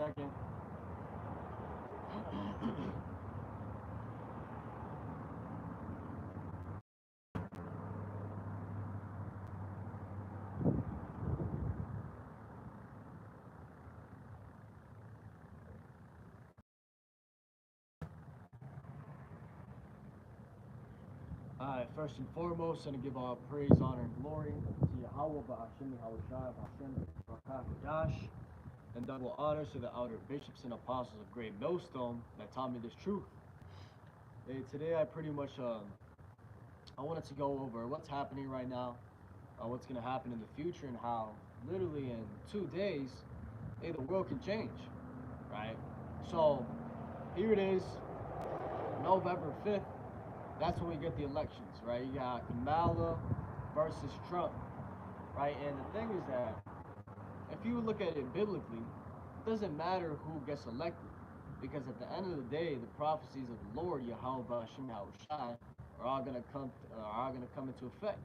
second. Alright, first and foremost, I'm going to give all praise, honor, and glory to Yahweh, Ba'ashim, Yahushua, Ba'ashim, Rakah, and double honors to the outer bishops and apostles of Great Millstone that taught me this truth. Today, I pretty much, I wanted to go over what's happening right now, what's going to happen in the future, and how literally in 2 days, the world can change, right? So, here it is, November 5th. That's when we get the elections, right? You got Kamala versus Trump, right? And the thing is that if you look at it biblically, it doesn't matter who gets elected, because at the end of the day, the prophecies of the Lord Yahweh Ba'ashim Yahushai are all gonna come into effect,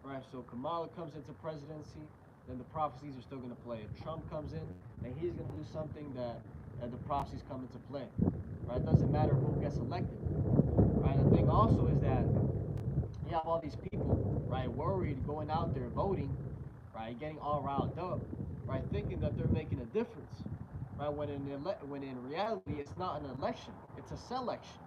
right? So Kamala comes into presidency, then the prophecies are still gonna play. If Trump comes in, then he's gonna do something that the prophecies come into play, right? It doesn't matter who gets elected. Right, the thing also is that you have all these people, right, worried, going out there voting, right, getting all riled up, right, thinking that they're making a difference, right, when in reality it's not an election, it's a selection,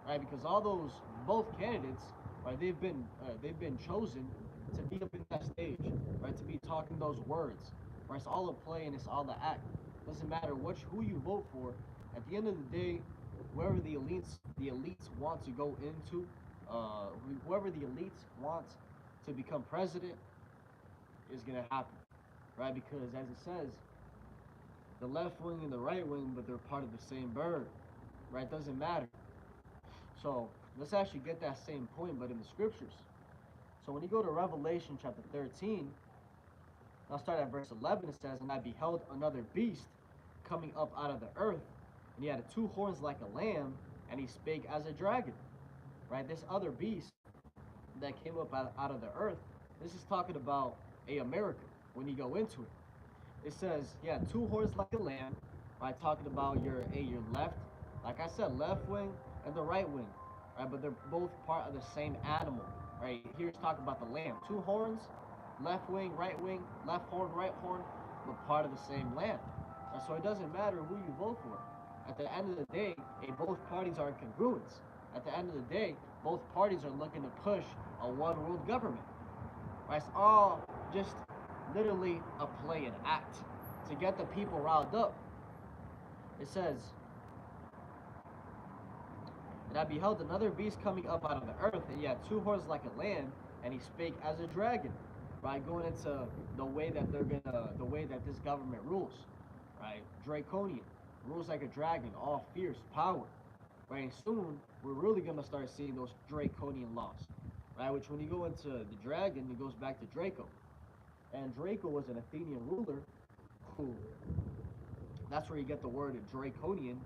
right, because all those both candidates, right, they've been chosen to be up in that stage, right, to be talking those words, right. It's all a play and it's all an act. Doesn't matter who you vote for. At the end of the day, wherever the elites want to go into, whoever the elites wants to become president is gonna happen, right? Because as it says, the left wing and the right wing, but they're part of the same bird, right? Doesn't matter. So let's actually get that same point, but in the scriptures. So when you go to Revelation chapter 13, I'll start at verse 11. It says, "And I beheld another beast coming up out of the earth, and he had 2 horns like a lamb, and he spake as a dragon." Right? This other beast that came up out of the earth, this is talking about America when you go into it. It says, yeah, 2 horns like a lamb, right? Talking about your left, like I said, left wing and the right wing, right? But they're both part of the same animal, right? Here's talking about the lamb. 2 horns, left wing, left horn, right horn, but part of the same lamb. And so it doesn't matter who you vote for. At the end of the day, both parties are in congruence. At the end of the day, both parties are looking to push a one world government. Right? It's all just literally a play, an act to get the people riled up. It says, "And I beheld another beast coming up out of the earth, and he had 2 horns like a lamb, and he spake as a dragon." Right, going into the way that the way that this government rules, right? Draconian, rules like a dragon, all fierce, power, right? And soon we're really gonna start seeing those draconian laws, right? Which when you go into the dragon, it goes back to Draco, and Draco was an Athenian ruler who, that's where you get the word draconian.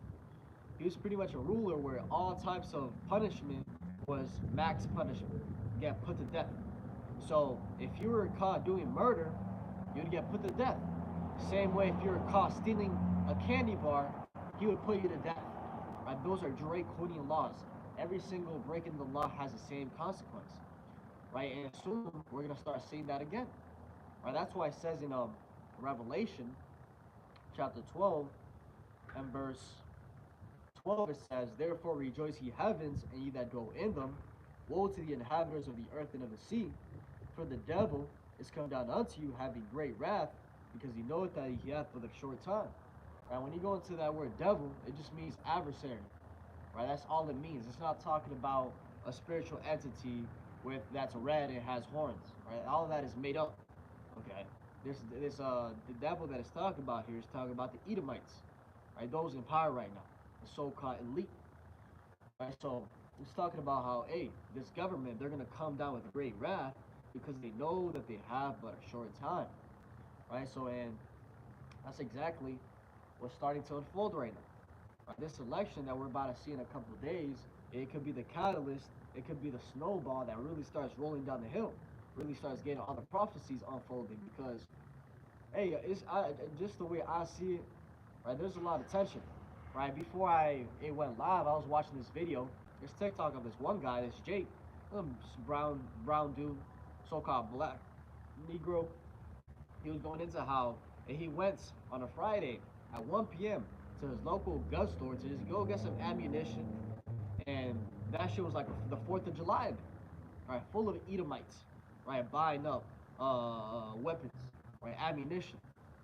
He was pretty much a ruler where all types of punishment was max punishment, get put to death. So if you were caught doing murder, you'd get put to death. Same way if you were caught stealing a candy bar, he would put you to death. Right? Those are draconian laws. Every single break in the law has the same consequence. Right? And soon we're gonna start seeing that again. Right? That's why it says in Revelation chapter 12 and verse 12, it says, "Therefore rejoice ye heavens, and ye that dwell in them. Woe to the inhabitants of the earth and of the sea, for the devil is come down unto you, having great wrath, because he knoweth that he hath but a short time." Right? When you go into that word devil, it just means adversary. Right? That's all it means. It's not talking about a spiritual entity that's red and has horns. Right? All of that is made up. Okay. The devil that is talking about here is talking about the Edomites. Right? Those in power right now, the so-called elite. Right? So it's talking about how, this government, they're gonna come down with great wrath because they know that they have but a short time. Right? So, and that's exactly what's starting to unfold right now. Right? This election that we're about to see in a couple of days, it could be the catalyst, it could be the snowball that really starts rolling down the hill, really starts getting all the prophecies unfolding. Because, just the way I see it, right? There's a lot of tension, right? Before it went live, I was watching this video, this TikTok of this one guy, this Jake, brown dude, so-called black Negro. He was going into how he went on a Friday at 1 p.m. to his local gun store to just go get some ammunition, and that shit was like the 4th of July, right? Full of Edomites, right? Buying up weapons, right? Ammunition.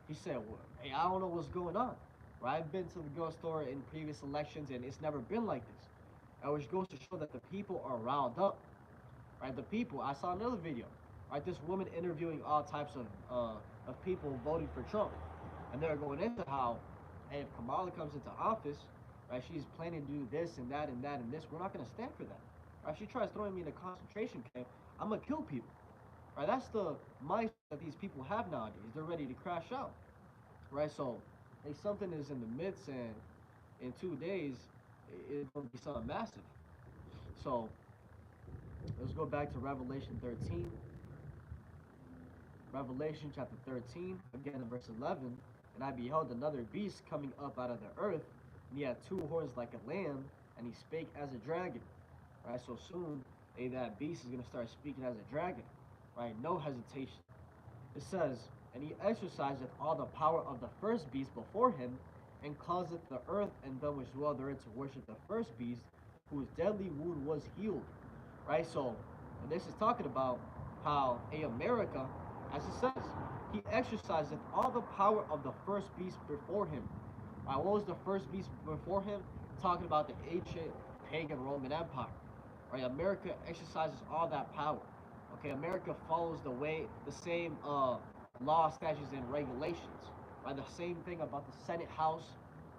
He said, well, hey, I don't know what's going on, right? I've been to the gun store in previous elections, and it's never been like this. Which goes to show that the people are riled up, right? The people. I saw another video, right? This woman interviewing all types of people voting for Trump, and they're going into how, hey, if Kamala comes into office, right, she's planning to do this and that and that and this. We're not going to stand for that. Right? If she tries throwing me in a concentration camp, I'm gonna kill people. Right? That's the mindset that these people have nowadays. They're ready to crash out. Right? So, hey, something is in the midst, and in 2 days, it's gonna be something massive. So, let's go back to Revelation 13. Revelation chapter 13, again in verse 11. And I beheld another beast coming up out of the earth, and he had 2 horns like a lamb, and he spake as a dragon. Right, so soon, that beast is going to start speaking as a dragon. Right, no hesitation. It says, and he exerciseth all the power of the first beast before him, and causeth the earth and them which dwell therein to worship the first beast, whose deadly wound was healed. Right, so, and this is talking about how America, as it says, he exerciseth all the power of the first beast before him. Right, what was the first beast before him? Talking about the ancient pagan Roman Empire. Right, America exercises all that power. Okay, America follows the same law, statutes, and regulations. Right, the same thing about the Senate House.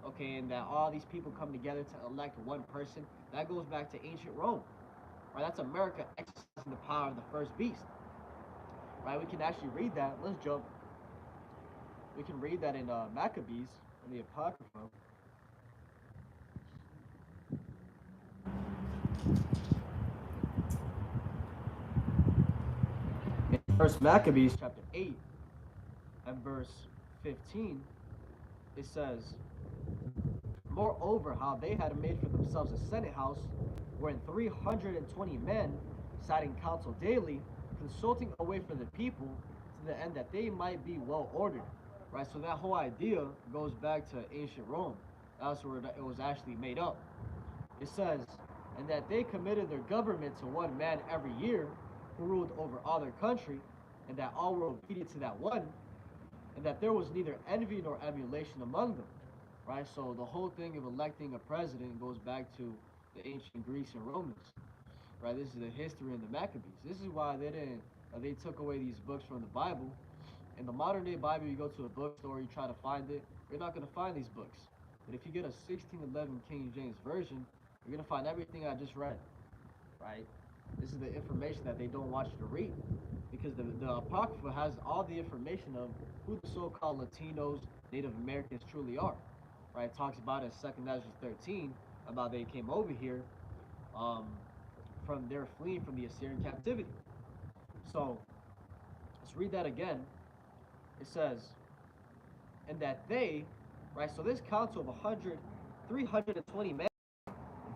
Okay, and that all these people come together to elect one person. That goes back to ancient Rome. Right, that's America exercising the power of the first beast. Right, we can actually read that. Let's jump. We can read that in Maccabees, in the Apocrypha. In First Maccabees chapter 8 and verse 15, it says, moreover, how they had made for themselves a Senate house, wherein 320 men sat in council daily, consulting a way for the people, to the end that they might be well ordered. Right, so that whole idea goes back to ancient Rome. That's where it was actually made up. It says, and that they committed their government to one man every year, who ruled over all their country, and that all were obedient to that one, and that there was neither envy nor emulation among them. Right, so the whole thing of electing a president goes back to the ancient Greeks and Romans. Right, this is the history of the Maccabees. This is why they took away these books from the Bible. In the modern day Bible, you go to a bookstore, you try to find it, you're not going to find these books. But if you get a 1611 King James Version, you're going to find everything I just read. Right, this is the information that they don't want you to read, because the Apocrypha has all the information of who the so-called Latinos, Native Americans truly are. Right, it talks about in 2nd Ezra 13 about they came over here from their fleeing from the Assyrian captivity. So let's read that again. It says, and that they, right, so this council of 320 men,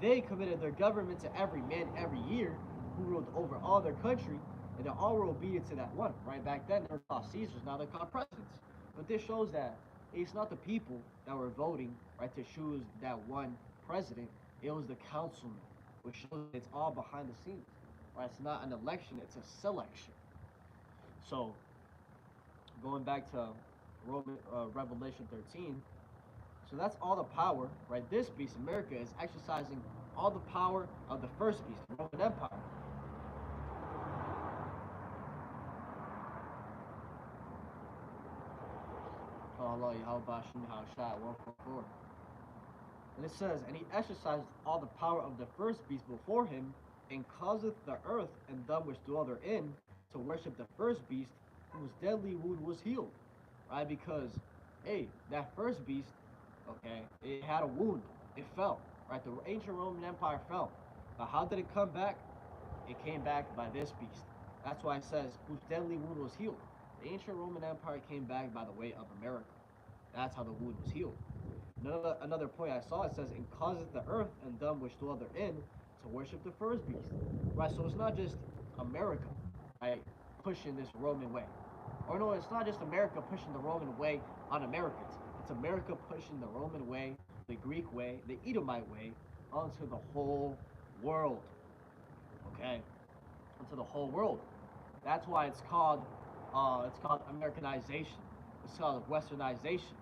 they committed their government to every man every year, who ruled over all their country, and they all were obedient to that one. Right, back then they were called Caesars, now they're called presidents. But this shows that it's not the people that were voting, right, to choose that one president. It was the councilmen, which shows that it's all behind the scenes. Right, it's not an election, it's a selection. So going back to Revelation 13, so that's all the power, right? This beast, America, is exercising all the power of the first beast, the Roman Empire. Allah, Yahweh, 144. And it says, and he exercised all the power of the first beast before him, and causeth the earth and them which dwell therein to worship the first beast, whose deadly wound was healed. Right? Because, hey, that first beast, okay, it had a wound. It fell. Right? The ancient Roman Empire fell. But how did it come back? It came back by this beast. That's why it says, whose deadly wound was healed. The ancient Roman Empire came back by the way of America. That's how the wound was healed. Another point I saw, it says, and causes the earth and them which dwell therein to worship the first beast. Right, so it's not just America, right, pushing this Roman way. Or no, it's not just America pushing the Roman way on Americans. It's America pushing the Roman way, the Greek way, the Edomite way onto the whole world. Okay, onto the whole world. That's why it's called Americanization. It's called Westernization.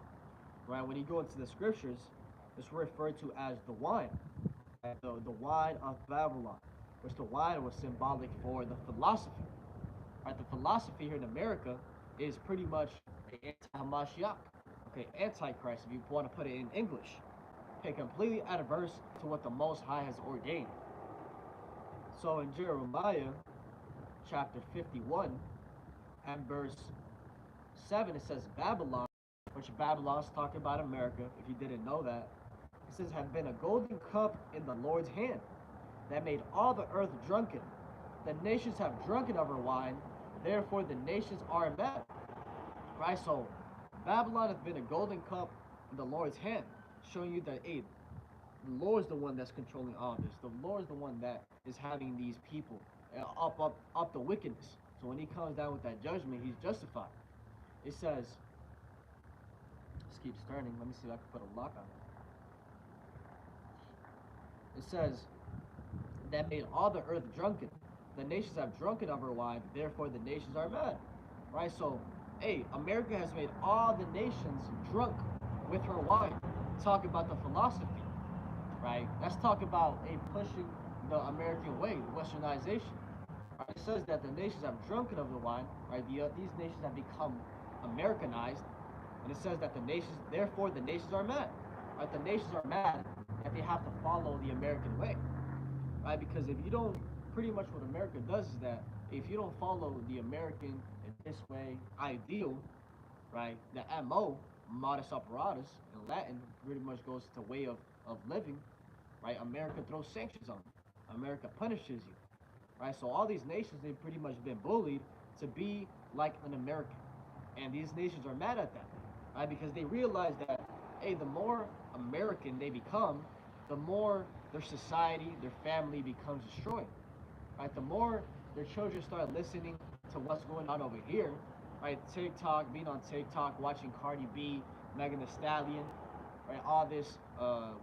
Right? When you go into the scriptures, it's referred to as the wine, right? The wine of Babylon, which the wine was symbolic for the philosophy. Right? The philosophy here in America is pretty much anti-Hamashiach, okay, antichrist, if you want to put it in English. Okay, completely adverse to what the Most High has ordained. So in Jeremiah chapter 51 and verse 7, it says Babylon, which Babylon's talking about America, if you didn't know that. It says, have been a golden cup in the Lord's hand, that made all the earth drunken. The nations have drunken of her wine, therefore the nations are mad. Right? So Babylon has been a golden cup in the Lord's hand, showing you that, hey, the Lord's the one that's controlling all this. The Lord's the one that is having these people up the wickedness. So when he comes down with that judgment, he's justified. It says, this keeps turning. Let me see if I can put a lock on it. It says, that made all the earth drunken. The nations have drunken of her wine, therefore the nations are mad. Right? So, hey, America has made all the nations drunk with her wine. Talk about the philosophy. Right? Let's talk about pushing the American way, Westernization. Right? It says that the nations have drunken of the wine. Right? These nations have become Americanized, and it says that the nations, therefore, the nations are mad. Right? The nations are mad that they have to follow the American way. Right? Because if you don't, pretty much what America does is that if you don't follow the American in this way ideal, right? The MO, modus operatus in Latin, pretty much goes to way of living. Right? America throws sanctions on you. America punishes you. Right? So all these nations, they've pretty much been bullied to be like an American. And these nations are mad at that. Right? Because they realize that, hey, the more American they become, the more their society, their family becomes destroyed. Right? The more their children start listening to what's going on over here, right? TikTok, being on TikTok, watching Cardi B, Megan Thee Stallion, right? All this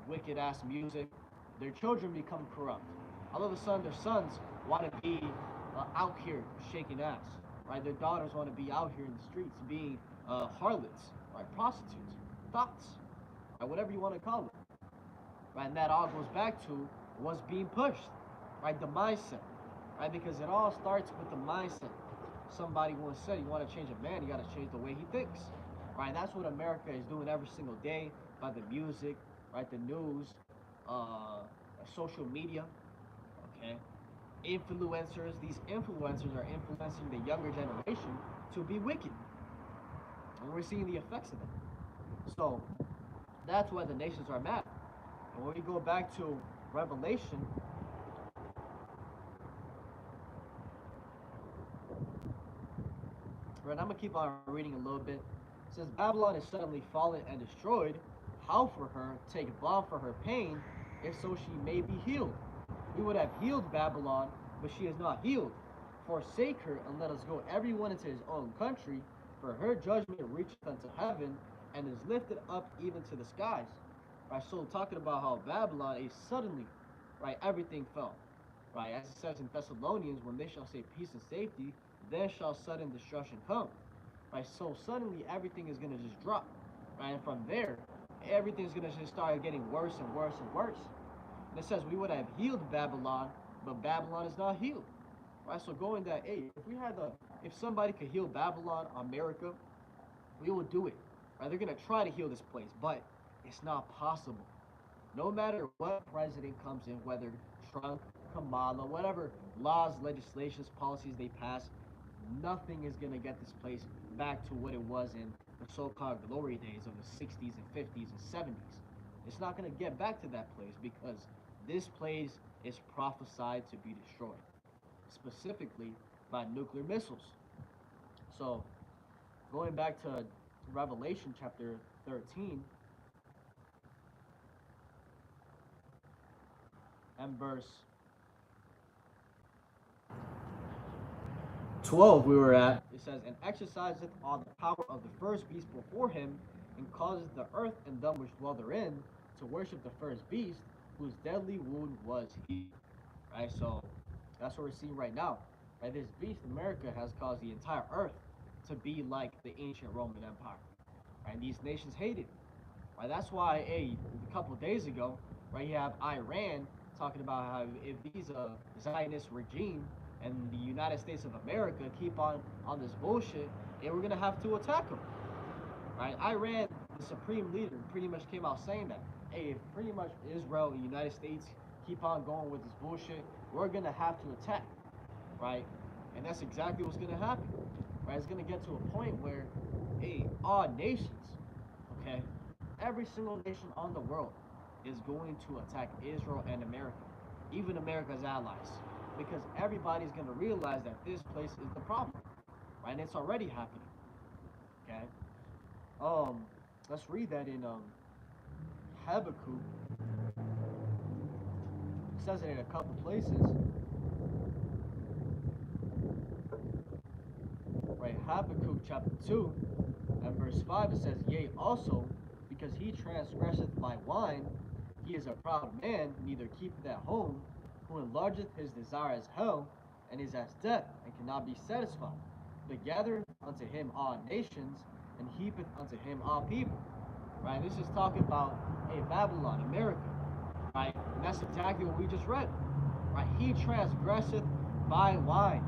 wicked ass music, their children become corrupt. All of a sudden, their sons want to be out here shaking ass, right? Their daughters want to be out here in the streets being harlots, right? Prostitutes, thoughts, right? Whatever you want to call it, right? And that all goes back to what's being pushed, right? The mindset, right? Because it all starts with the mindset. Somebody once said, you want to change a man, you got to change the way he thinks, right? And that's what America is doing every single day by the music, right? The news, social media, okay? Influencers, these influencers are influencing the younger generation to be wicked. And we're seeing the effects of it. So that's why the nations are mad. And when we go back to Revelation, right, I'm going to keep on reading a little bit. It says, Babylon is suddenly fallen and destroyed. How for her, take balm for her pain, if so she may be healed. We would have healed Babylon, but she is not healed. Forsake her, and let us go everyone into his own country, for her judgment reacheth unto heaven, and is lifted up even to the skies. Right, so talking about how Babylon is suddenly, right, everything fell. Right, as it says in Thessalonians, when they shall say peace and safety, then shall sudden destruction come. Right, so suddenly everything is going to just drop. Right, and from there, everything's going to just start getting worse and worse and worse. And it says we would have healed Babylon, but Babylon is not healed. Right, so going that, hey, if somebody could heal Babylon, America, we will do it. Right, they're going to try to heal this place, but it's not possible. No matter what president comes in, whether Trump, Kamala, whatever laws, legislations, policies they pass, nothing is going to get this place back to what it was in the so-called glory days of the 60s and 50s and 70s. It's not going to get back to that place because this place is prophesied to be destroyed, specifically by nuclear missiles. So, going back to Revelation chapter 13, and verse 12 we were at, it says, and exerciseth all the power of the first beast before him, and causeth the earth and them which dwell therein to worship the first beast, whose deadly wound was he. Right, so that's what we're seeing right now. Right, this beast, America, has caused the entire earth to be like the ancient Roman Empire. Right, and these nations hate it. Right, that's why a couple of days ago, right, you have Iran talking about how if these Zionist regime and the United States of America keep on this bullshit, and we're gonna have to attack them. Right, Iran, the supreme leader, pretty much came out saying that, hey, if pretty much Israel and the United States keep on going with this bullshit, we're gonna have to attack. Right, and that's exactly what's gonna happen. Right, it's gonna get to a point where, hey, all nations, okay, every single nation on the world is going to attack Israel and America, even America's allies, because everybody's going to realize that this place is the problem, right? And it's already happening. Okay. Let's read that in Habakkuk. It says it in a couple places. Right, Habakkuk chapter 2 and verse 5, it says, yea, also, because he transgresseth my wine, he is a proud man, neither keepeth at home, who enlargeth his desire as hell, and is as death, and cannot be satisfied, but gathereth unto him all nations, and heapeth unto him all people. Right, this is talking about a Babylon, America. Right, and that's exactly what we just read. Right, he transgresseth by wine.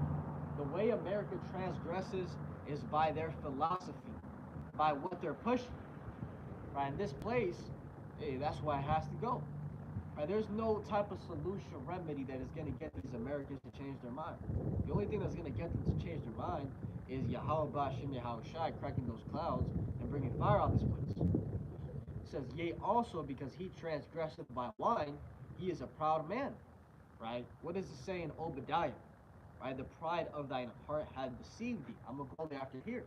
The way America transgresses is by their philosophy, by what they're pushing. Right, in this place, hey, that's why it has to go. Right, there's no type of solution or remedy that is going to get these Americans to change their mind. The only thing that's going to get them to change their mind is Yahweh Bashim Yahweh Shai cracking those clouds and bringing fire out this place. It says, yea, also because he transgresseth by wine, he is a proud man. Right? What does it say in Obadiah? Right? The pride of thine heart had deceived thee. I'm going to go there after here.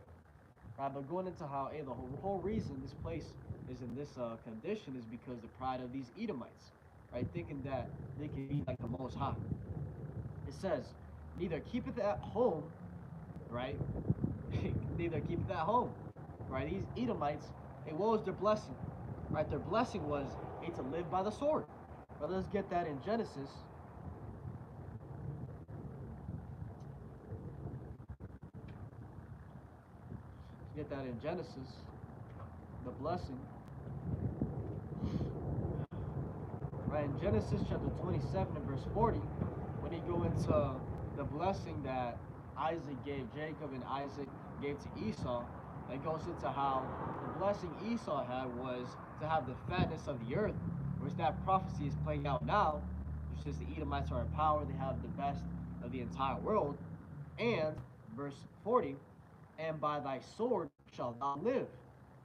Right? But going into how, hey, the whole reason this place is in this condition is because the pride of these Edomites. Right? Thinking that they can be like the Most High. It says, neither keepeth at home, right? Neither keepeth at home. Right? These Edomites, hey, what was their blessing? Right? Their blessing was, hey, to live by the sword. But let's get that in Genesis. Get that in Genesis, the blessing. Right, in Genesis chapter 27 and verse 40, when you go into the blessing that Isaac gave Jacob and Isaac gave to Esau, it goes into how the blessing Esau had was to have the fatness of the earth, which that prophecy is playing out now. Since the Edomites are in power, they have the best of the entire world. And verse 40, and by thy sword shalt thou live,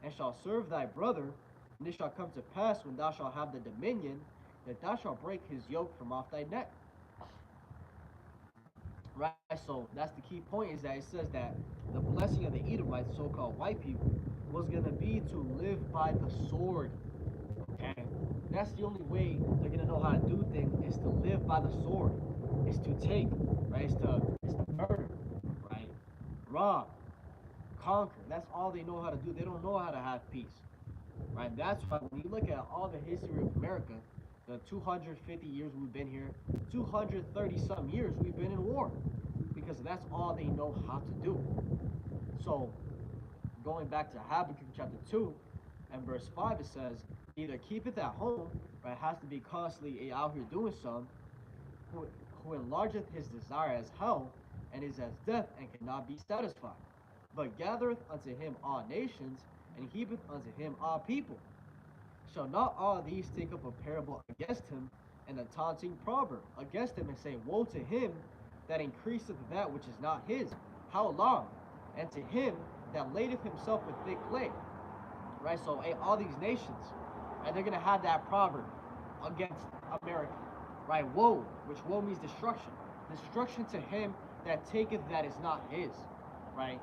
and shalt serve thy brother, and it shall come to pass when thou shalt have the dominion, that thou shalt break his yoke from off thy neck. Right, so that's the key point, is that it says that the blessing of the Edomites, so-called white people, was going to be to live by the sword. Okay, that's the only way they're going to know how to do things, is to live by the sword. It's to take, right? It's to murder, right? Rob, conquer. That's all they know how to do. They don't know how to have peace, right? That's why when you look at all the history of America, the 250 years we've been here, 230 some years we've been in war, because that's all they know how to do. So going back to Habakkuk chapter 2 and verse 5, it says, either keepeth at home, right? It has to be constantly out here doing some, who enlargeth his desire as hell, and is as death, and cannot be satisfied, but gathereth unto him all nations, and heapeth unto him all people. Shall not all these take up a parable against him, and a taunting proverb against him, and say, woe to him that increaseth that which is not his, how long? And to him that ladeth himself with thick clay. Right, so hey, all these nations, right, they're going to have that proverb against America. Right, woe, which woe means destruction. Destruction to him that taketh that is not his. Right,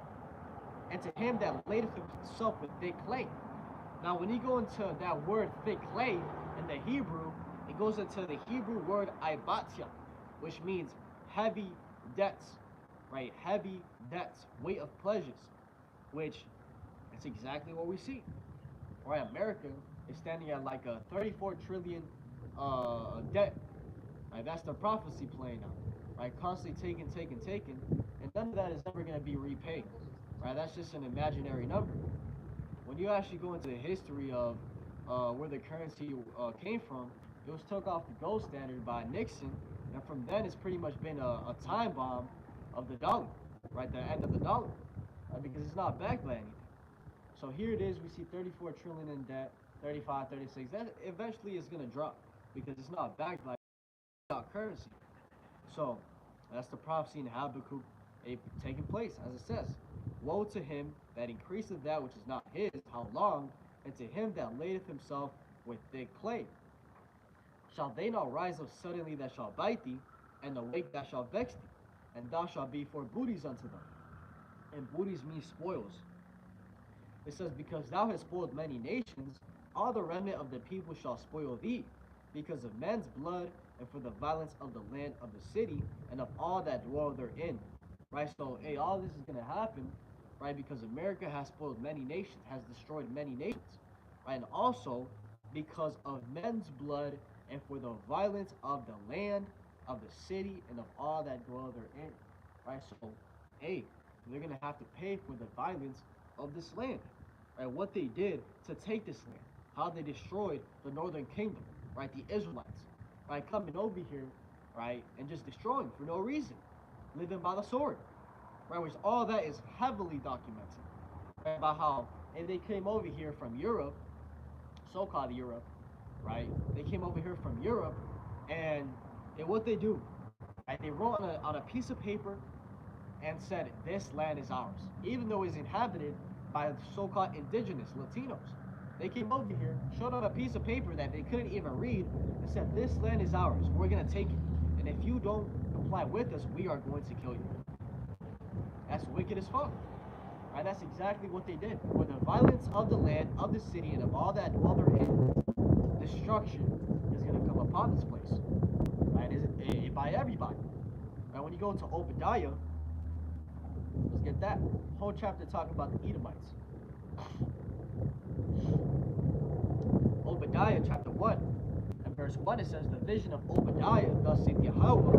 and to him that ladeth himself with thick clay. Now, when you go into that word thick clay in the Hebrew, It goes into the Hebrew word ibatia, which means heavy debts, right? Heavy debts, weight of pleasures, which that's exactly what we see. Right, America is standing at like a 34 trillion debt. Right, that's the prophecy playing out. Right, constantly taking, and none of that is ever going to be repaid. Right, that's just an imaginary number. When you actually go into the history of where the currency came from, it was took off the gold standard by Nixon, and from then it's pretty much been a time bomb of the dollar, right? The end of the dollar, right? Because it's not backed by anything. So here it is, we see 34 trillion in debt, 35, 36. That eventually is going to drop because it's not backed by currency. So that's the prophecy in Habakkuk taking place, as it says. Woe to him that increaseth that which is not his, how long? And to him that ladeth himself with thick clay. Shall they not rise up suddenly that shall bite thee, and awake that shall vex thee? And thou shalt be for booties unto them. And booties mean spoils. It says, because thou hast spoiled many nations, all the remnant of the people shall spoil thee, because of men's blood, and for the violence of the land of the city, and of all that dwell therein. Right? So, hey, all this is going to happen, right? Because America has spoiled many nations, has destroyed many nations. Right? And also, because of men's blood, and for the violence of the land, of the city, and of all that dwell therein. Right? So, hey, they're going to have to pay for the violence of this land. Right? What they did to take this land, how they destroyed the northern kingdom, right? The Israelites, right? Coming over here, right? And just destroying for no reason, living by the sword, right? Which all that is heavily documented, right? About how, and they came over here from Europe, so-called Europe, right? They came over here from Europe, and what they do, right? They wrote on a piece of paper and said, this land is ours, even though it's inhabited by so-called indigenous Latinos. They came over here, showed on a piece of paper that they couldn't even read, and said, this land is ours, we're going to take it. And if you don't comply with us, we are going to kill you. That's wicked as fuck. Right? That's exactly what they did. For the violence of the land, of the city, and of all that dwell therein, destruction is going to come upon this place. Right? By everybody. Right? When you go into Obadiah, let's get that whole chapter talking about the Edomites. Obadiah chapter 1 and verse 1, it says, the vision of Obadiah, thus saith Yahweh,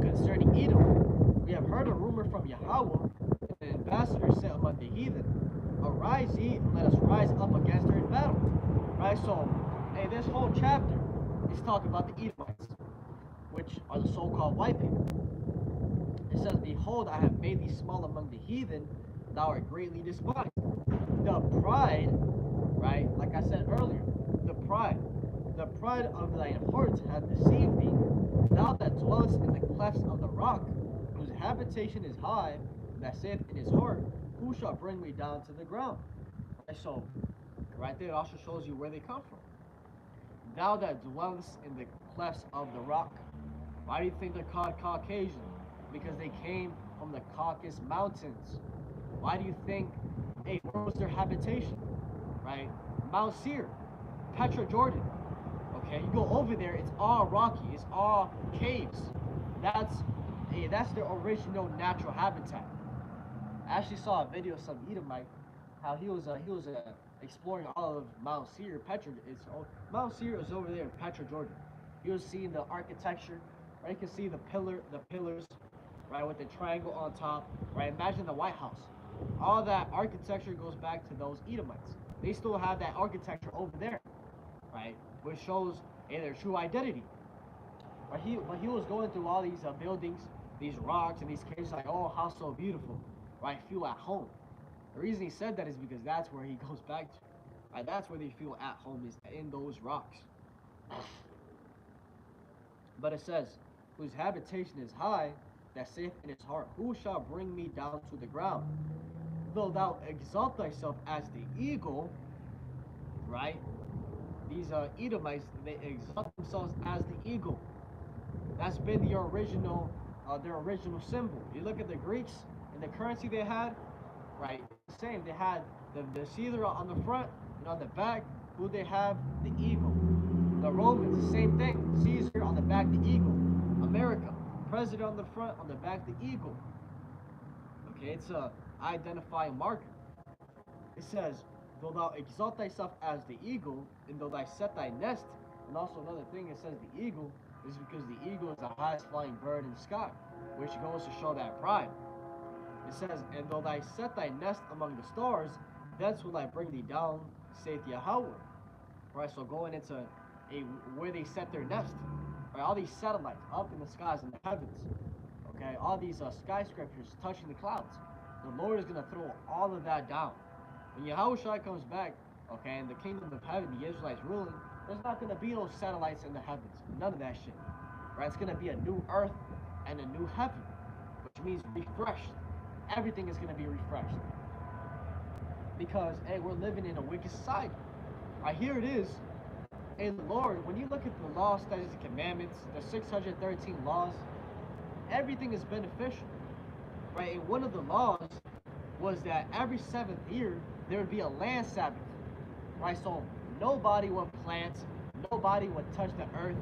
concerning Edom. We have heard a rumor from Yahweh, and the ambassador said among the heathen, arise ye, and let us rise up against her in battle. Right? So, hey, this whole chapter is talking about the Edomites, which are the so-called white people. It says, behold, I have made thee small among the heathen, thou art greatly despised. The pride, right, like I said earlier, the pride of thine heart hath deceived thee. Thou that dwellest in the clefts of the rock, whose habitation is high, that saith in his heart, who shall bring me down to the ground? Right, so, right there, it also shows you where they come from. Thou that dwellest in the clefts of the rock. Why do you think they're called Caucasian? Because they came from the Caucasus Mountains. Why do you think, hey, where was their habitation? Right? Mount Seir, Petra Jordan. Okay, you go over there, it's all rocky, it's all caves. That's their original natural habitat. I actually saw a video of some Edomite, how he was exploring all of Mount Seir. Mount Seir is over there in Petra Jordan. He was seeing the architecture, right? You can see the pillars, right, with the triangle on top, right? Imagine the White House. All that architecture goes back to those Edomites. They still have that architecture over there, right? Which shows their true identity. But he was going through all these buildings, these rocks, and these caves, like, oh, how so beautiful, right? Feel at home. The reason he said that is because that's where he goes back to, right? That's where they feel at home, is in those rocks. But it says, whose habitation is high, that saith in his heart, who shall bring me down to the ground? Though thou exalt thyself as the eagle, right? These Edomites, they exalt themselves as the eagle. That's been their original symbol. You look at the Greeks and the currency they had, right? Same. They had the Caesar on the front and on the back. Who they have? The eagle. The Romans, the same thing. Caesar on the back, the eagle. America, president on the front, on the back, the eagle. Okay, it's a identifying marker. It says, though thou exalt thyself as the eagle, and though thou set thy nest, and also another thing it says the eagle is because the eagle is the highest flying bird in the sky, which goes to show that pride. It says, and though thou set thy nest among the stars, thence will I bring thee down, saith Yahweh. Right, so going into where they set their nest, right, all these satellites up in the skies in the heavens, okay, all these skyscrapers touching the clouds. The Lord is going to throw all of that down. When Yahushua comes back, okay, in the kingdom of heaven, the Israelites ruling, there's not going to be those satellites in the heavens. None of that shit. Right? It's going to be a new earth and a new heaven, which means refreshed. Everything is going to be refreshed. Because, hey, we're living in a wicked society. Right, here it is. And the Lord, when you look at the law, statutes, and commandments, the 613 laws, everything is beneficial. Right? And one of the laws was that every 7th year, there would be a land Sabbath. Right? So nobody would plant, nobody would touch the earth.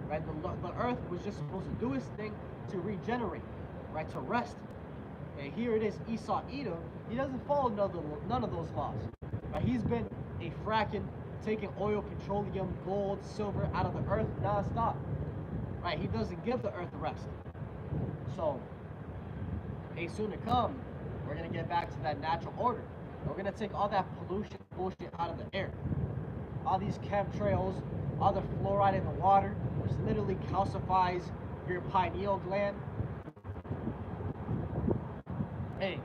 Right? The earth was just supposed to do its thing to regenerate, right? To rest. And here it is, Esau Edom. He doesn't follow none of those laws. Right? He's been a fracking, taking oil, petroleum, gold, silver out of the earth non-stop. Right? He doesn't give the earth a rest. So, soon to come, we're going to get back to that natural order. We're going to take all that pollution bullshit out of the air. All these chemtrails, all the fluoride in the water, which literally calcifies your pineal gland. Hey,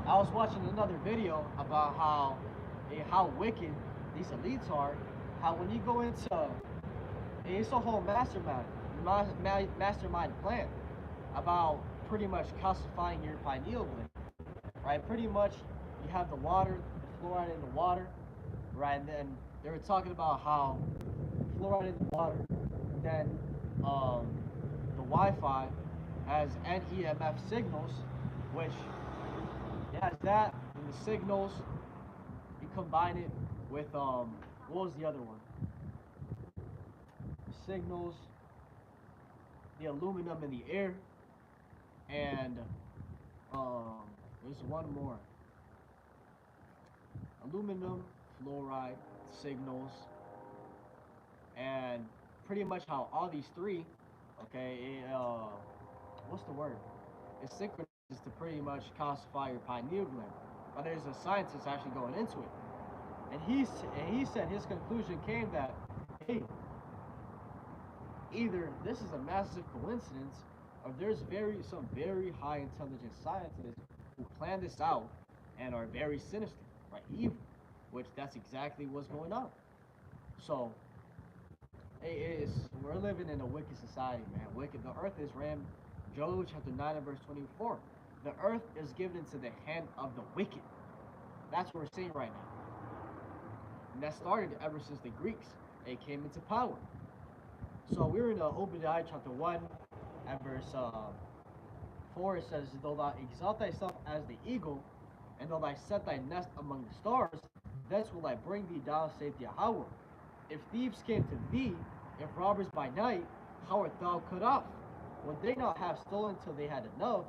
I was watching another video about how wicked these elites are. How when you go into, it's a whole mastermind plan about pretty much calcifying your pineal gland. Right, pretty much you have the water, the fluoride in the water, right, and then they were talking about how fluoride in the water, then the Wi-Fi has NEMF signals, which it has that, and the signals, you combine it with, what was the other one? The signals, the aluminum in the air, and, there's one more. Aluminum, fluoride, signals, and pretty much how all these three, okay, what's the word? It synchronizes to pretty much calcify your pineal gland. But there's a scientist actually going into it. And he said his conclusion came that, hey, either this is a massive coincidence, or there's some very high intelligent scientists who plan this out and are very sinister, right? Evil, which that's exactly what's going on. So, we're living in a wicked society, man. Wicked. The earth is ram. Job chapter 9 and verse 24. The earth is given into the hand of the wicked. That's what we're seeing right now. And that started ever since the Greeks. They came into power. So we're in Obadiah chapter 1 and verse 4. It says, though thou exalt thyself as the eagle, and though thou set thy nest among the stars, thence will I bring thee down, saith Yahweh. If thieves came to thee, if robbers by night, how art thou cut off? Would they not have stolen till they had enough?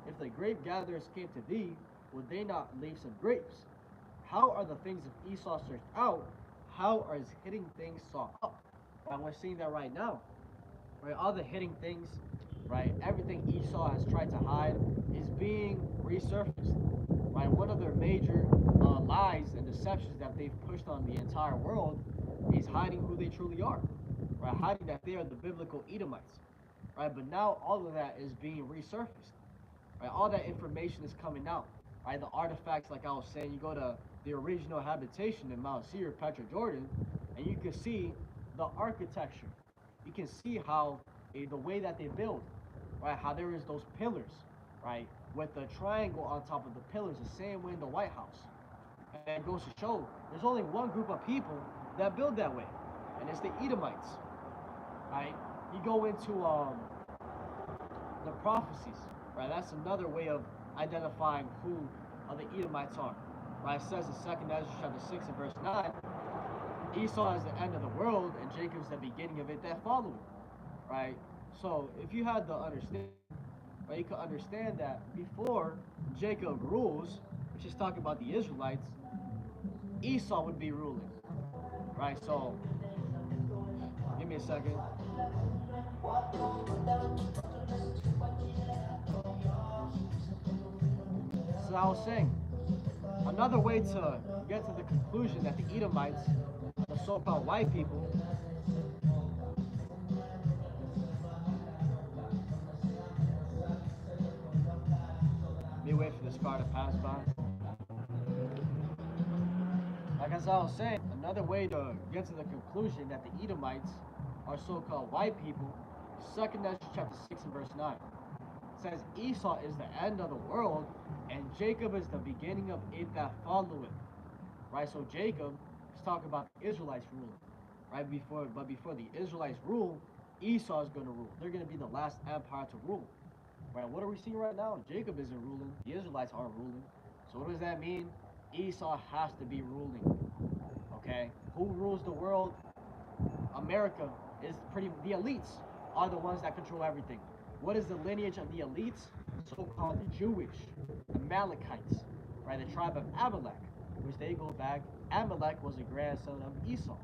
If the grape gatherers came to thee, would they not leave some grapes? How are the things of Esau searched out? How are his hidden things sought up? And we're seeing that right now. Right, all the hidden things, right, everything Esau has tried to hide is being resurfaced. Right, one of their major lies and deceptions that they've pushed on the entire world is hiding who they truly are. Right, hiding that they are the biblical Edomites. Right, but now all of that is being resurfaced. Right, all that information is coming out. Right, the artifacts, like I was saying, you go to the original habitation in Mount Seir, Petra, Jordan, and you can see the architecture. You can see how the way that they build, right? How there is those pillars, right, with the triangle on top of the pillars, the same way in the White House. And it goes to show there's only one group of people that build that way, and it's the Edomites, right? You go into the prophecies, right? That's another way of identifying who the Edomites are. Right? It says in 2nd Ezra chapter 6 and verse 9, Esau is the end of the world, and Jacob's the beginning of it that follow it, right? So if you had the understanding, right, you could understand that before Jacob rules, which is talking about the Israelites, Esau would be ruling, right? So give me a second. So I was saying, another way to get to the conclusion that the Edomites are the so-called white people. Let me wait for this car to pass by. Like as I was saying, another way to get to the conclusion that the Edomites are so-called white people, 2nd Ezra chapter 6 and verse 9. It says, Esau is the end of the world, and Jacob is the beginning of it that followeth. Right, so Jacob is talking about the Israelites ruling. Right, before the Israelites rule, Esau is going to rule. They're going to be the last empire to rule. Right, what are we seeing right now? Jacob isn't ruling. The Israelites aren't ruling. So what does that mean? Esau has to be ruling. Okay, who rules the world? America is the elites are the ones that control everything. What is the lineage of the elites? So-called the Jewish, Amalekites, right? The tribe of Amalek, which they go back. Amalek was a grandson of Esau.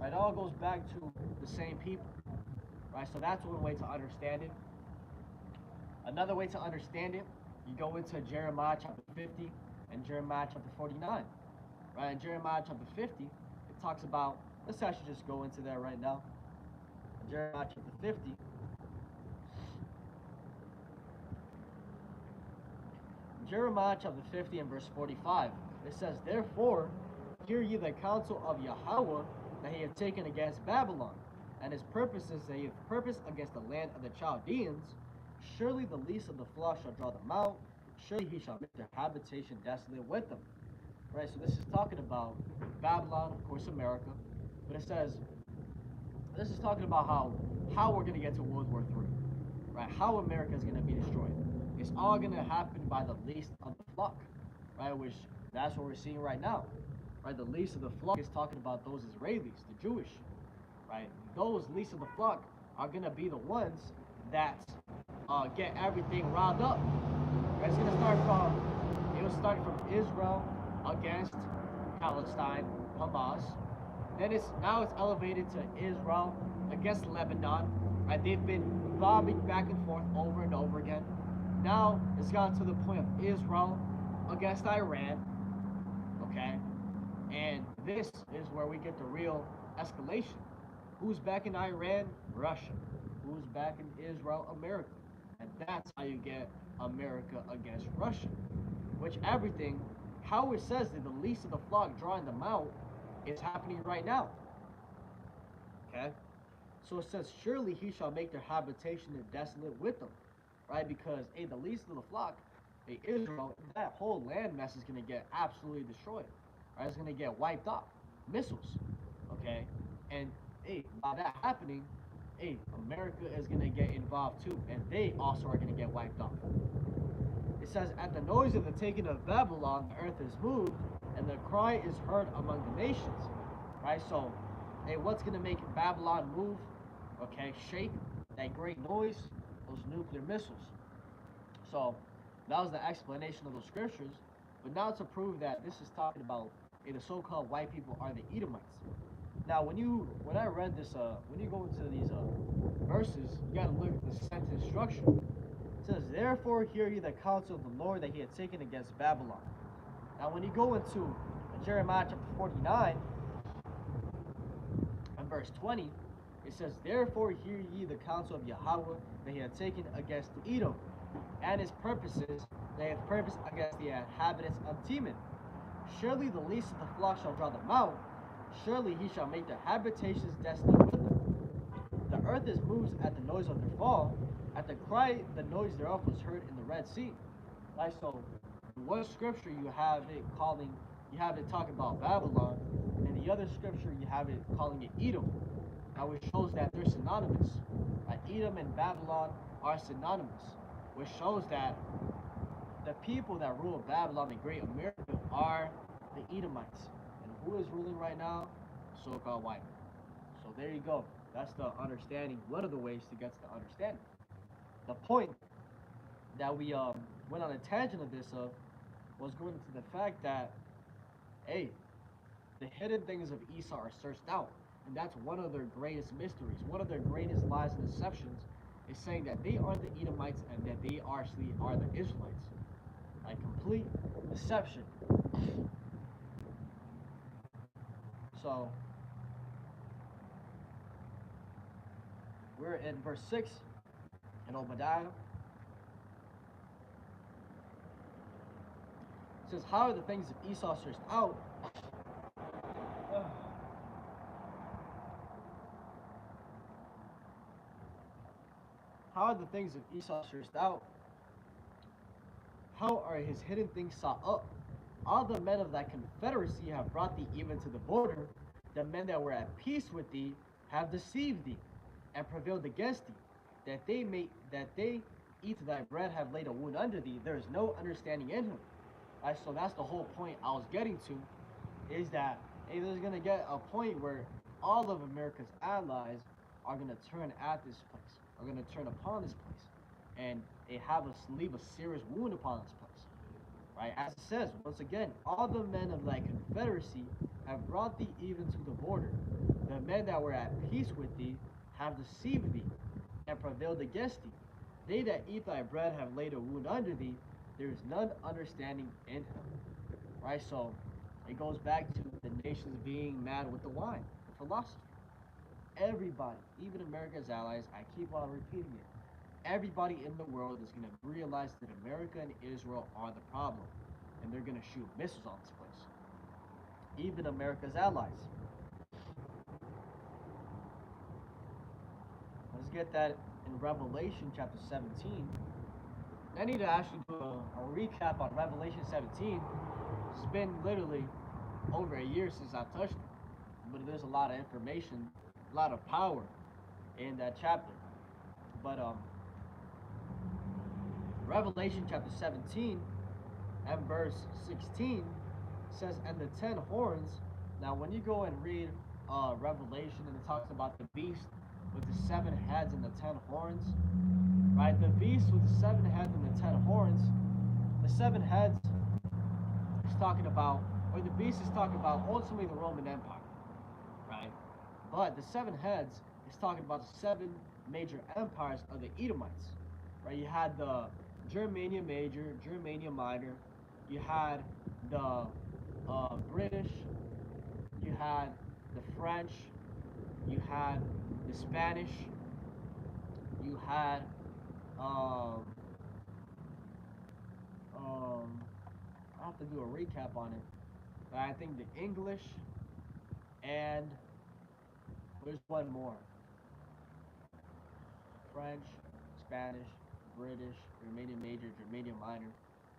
Right, it all goes back to the same people. Right, so that's one way to understand it. Another way to understand it, you go into Jeremiah chapter 50 and Jeremiah chapter 49. Right, in Jeremiah chapter 50, it talks about, let's actually just go into that right now. In Jeremiah chapter 50, Jeremiah chapter 50 and verse 45, it says, Therefore, hear ye the counsel of Yahweh that he hath taken against Babylon, and his purposes that he hath purposed against the land of the Chaldeans. Surely the least of the flock shall draw them out, surely he shall make their habitation desolate with them. Right, so this is talking about Babylon, of course, America, but it says, this is talking about how we're going to get to World War III, right? How America is going to be destroyed. It's all going to happen by the least of the flock, right? Which that's what we're seeing right now, right? The least of the flock is talking about those Israelis, the Jewish, right? Those least of the flock are going to be the ones that get everything riled up. Right? It's going to start from, it was starting from Israel against Palestine, Hamas. Then it's elevated to Israel against Lebanon. Right? They've been bombing back and forth over and over again. Now it's gotten to the point of Israel against Iran. Okay, and this is where we get the real escalation. Who's backing Iran? Russia. Who's backing Israel? America. And that's how you get America against Russia. Which everything, how it says that the least of the flock drawing them out is happening right now. Okay? So it says, surely he shall make their habitation desolate with them. Right? Because, hey, the least of the flock, hey, Israel, that whole land mass is going to get absolutely destroyed. Right? It's going to get wiped off. Missiles. Okay? And, hey, by that happening, hey, America is going to get involved too. And they also are going to get wiped off. It says, at the noise of the taking of Babylon, the earth is moved, and the cry is heard among the nations. Right? So, hey, what's going to make Babylon move? Okay, shake, that great noise, those nuclear missiles. So, that was the explanation of those scriptures. But now to prove that this is talking about, hey, the so-called white people are the Edomites. Now, when I read this, when you go into these verses, you got to look at the sentence structure. It says, therefore hear ye the counsel of the Lord that he had taken against Babylon. Now, when you go into Jeremiah chapter 49 and verse 20, it says, therefore hear ye the counsel of Yahweh that he had taken against Edom, and his purposes that he hath purposed against the inhabitants of Teman. Surely the least of the flock shall draw them out, surely he shall make their habitations desolate with them. The earth is moved at the noise of their fall, at the cry the noise thereof was heard in the Red Sea. Right, so in one scripture you have it talking about Babylon, and the other scripture you have it calling it Edom. Now which shows that they're synonymous. Right? Edom and Babylon are synonymous, which shows that the people that rule Babylon, the great America, are the Edomites. And who is ruling right now? so-called white man. So there you go. That's the understanding, one of the ways to get to the understanding. The point that we went on a tangent of this was going into the fact that, hey, the hidden things of Esau are searched out. And that's one of their greatest mysteries. One of their greatest lies and deceptions is saying that they are the Edomites and that they actually are the Israelites. Like complete deception. So we're in verse 6 in Obadiah. It says, how are the things of Esau searched out? How are the things of Esau searched out? How are his hidden things sought up? All the men of thy confederacy have brought thee even to the border. The men that were at peace with thee have deceived thee and prevailed against thee, that they eat thy bread have laid a wound under thee. There is no understanding in him. Right, so that's the whole point I was getting to, is that hey, there's gonna get a point where all of America's allies are gonna turn at this place, are gonna turn upon this place, and they have us leave a serious wound upon this place. Right, as it says once again, all the men of thy confederacy have brought thee even to the border. The men that were at peace with thee have deceived thee and prevailed against thee. They that eat thy bread have laid a wound under thee. There is none understanding in him. Right, so it goes back to the nations being mad with the wine, the philosophy. Everybody, even America's allies, I keep on repeating it, everybody in the world is going to realize that America and Israel are the problem, and they're going to shoot missiles on this place. Even America's allies. Let's get that in Revelation chapter 17. I need to actually do a recap on Revelation 17. It's been literally over a year since I touched it, but there's a lot of information, a lot of power in that chapter. But Revelation chapter 17 and verse 16 says, and the 10 horns. Now when you go and read Revelation, and it talks about the beast with the 7 heads and the 10 horns, right? The beast with the 7 heads and the 10 horns, the 7 heads is talking about, or the beast is talking about ultimately the Roman Empire, right? But the 7 heads is talking about the 7 major empires of the Edomites, right? You had the Germania Major, Germania Minor, you had the British, you had the French, you had the Spanish, you had I have to do a recap on it, but I think the English, and there's one more. French, Spanish, British, Germania Major, Germania Minor,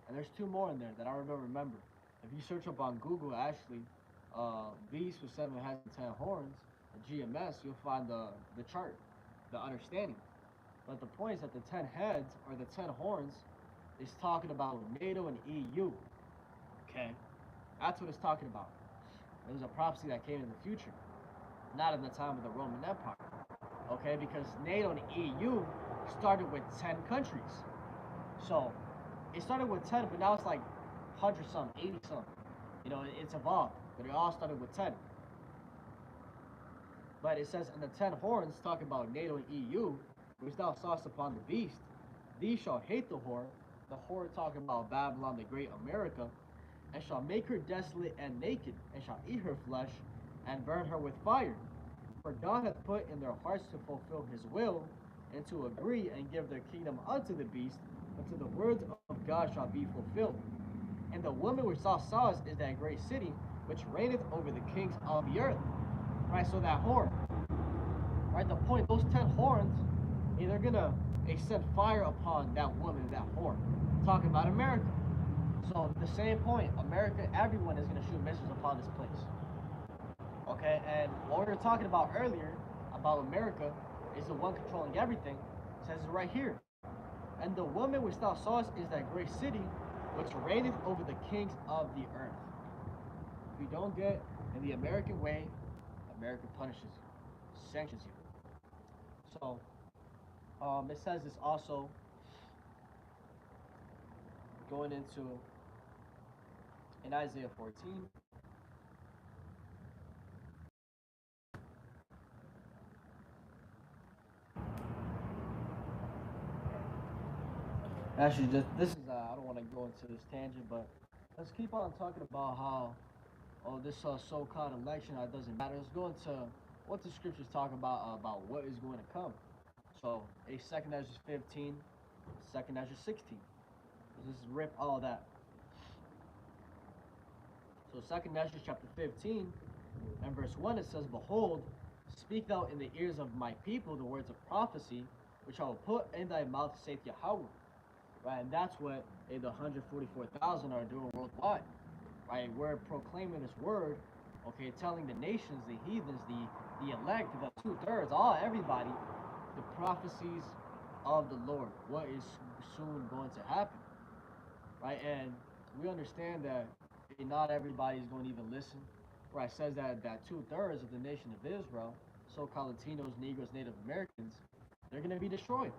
and there's 2 more in there that I don't remember. If you search up on Google, actually, beast with 7 heads and 10 horns, the GMS, you'll find the chart, the understanding. But the point is that the 10 heads, or the 10 horns, is talking about NATO and EU. Okay? That's what it's talking about. It was a prophecy that came in the future, not in the time of the Roman Empire. Okay? Because NATO and EU started with 10 countries. So, it started with 10, but now it's like 100 something, 80 something. You know, it's evolved, but it all started with 10. But it says, and the 10 horns, talking about NATO and EU, which thou sawest upon the beast, these shall hate the whore talking about Babylon, the great America, and shall make her desolate and naked, and shall eat her flesh, and burn her with fire. For God hath put in their hearts to fulfill his will, and to agree and give their kingdom unto the beast, until the words of God shall be fulfilled. And the woman which thou sawest is that great city, which reigneth over the kings of the earth. Right, so that whore. Right, the point, those 10 horns, they're gonna send fire upon that woman, that whore. Talking about America. So the same point, America, everyone is gonna shoot missiles upon this place. Okay, and what we were talking about earlier about America is the one controlling everything. It says it right here. And the woman which thou sawest is that great city, which reigneth over the kings of the earth. If you don't get in the American way, America punishes you, sanctions you. So it says this also going into in Isaiah 14. Actually, just this is I don't want to go into this tangent, but let's keep on talking about how this so-called election it doesn't matter. Let's go into what the scriptures talk about what is going to come. So a Second Ezra 15, Second Ezra 16. Let's just rip all that. So Second Ezra chapter 15 and verse 1 it says, "Behold, speak thou in the ears of my people the words of prophecy, which I will put in thy mouth, saith Yahweh." Right, and that's what the 144,000 are doing worldwide. Right, we're proclaiming this word, okay, telling the nations, the heathens, the elect, the 2/3, everybody, the prophecies of the Lord, what is soon going to happen. Right, and we understand that not everybody is going to even listen. Right, it says that 2/3 of the nation of Israel, so-called Latinos, Negroes, Native Americans, they're going to be destroyed.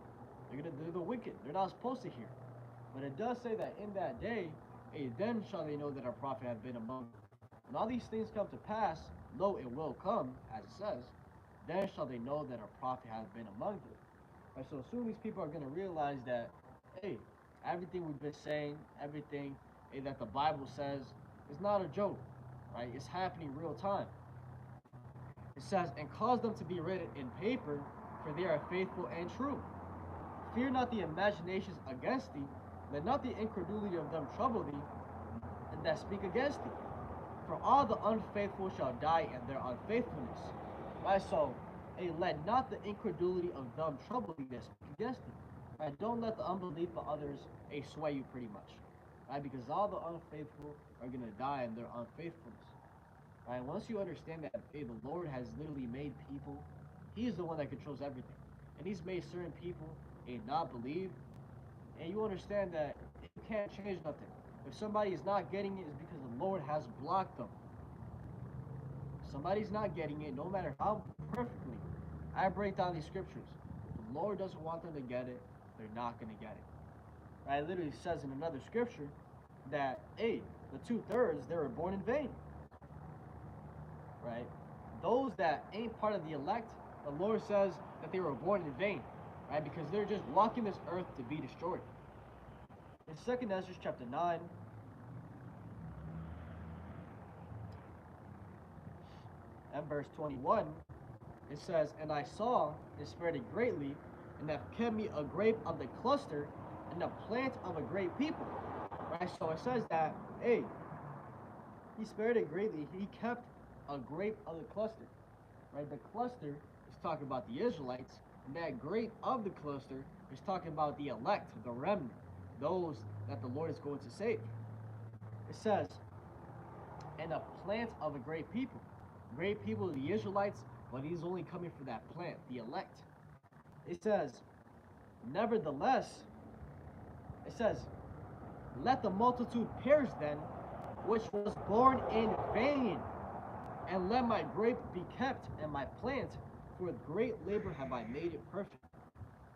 They're the wicked. They're not supposed to hear. But it does say that in that day, then shall they know that our prophet hath been among them. When all these things come to pass, lo, it will come, as it says, then shall they know that our prophet hath been among them. Right, so soon these people are going to realize that, hey, everything we've been saying, everything that the Bible says is not a joke. Right? It's happening real time. It says, "And cause them to be written in paper, for they are faithful and true. Fear not the imaginations against thee, let not the incredulity of them trouble thee, and that speak against thee. For all the unfaithful shall die in their unfaithfulness." Right? So, hey, let not the incredulity of them trouble thee that speak against thee. Right? Don't let the unbelief of others sway you pretty much. Right? Because all the unfaithful are going to die in their unfaithfulness. Right? Once you understand that, hey, the Lord has literally made people, He is the one that controls everything. And He's made certain people not believe, and you understand that you can't change nothing. If somebody is not getting it, it's because the Lord has blocked them. If somebody's not getting it, no matter how perfectly I break down these scriptures, if the Lord doesn't want them to get it, they're not going to get it. Right? It literally says in another scripture that, hey, the 2/3, they were born in vain. Right? Those that ain't part of the elect, the Lord says that they were born in vain. Right? Because they're just walking this earth to be destroyed. In 2 Ezra chapter 9, and verse 21, it says, "And I saw, and spared it greatly, and have kept me a grape of the cluster, and a plant of a great people." Right? So it says that, hey, He spared it greatly. He kept a grape of the cluster. Right? The cluster is talking about the Israelites, and that grape of the cluster is talking about the elect, the remnant, those that the Lord is going to save. It says, "And a plant of a great people." Great people, the Israelites, but He's only coming for that plant, the elect. It says, "Nevertheless," it says, "Let the multitude perish then, which was born in vain, and let my grape be kept, and my plant, for with great labor have I made it perfect."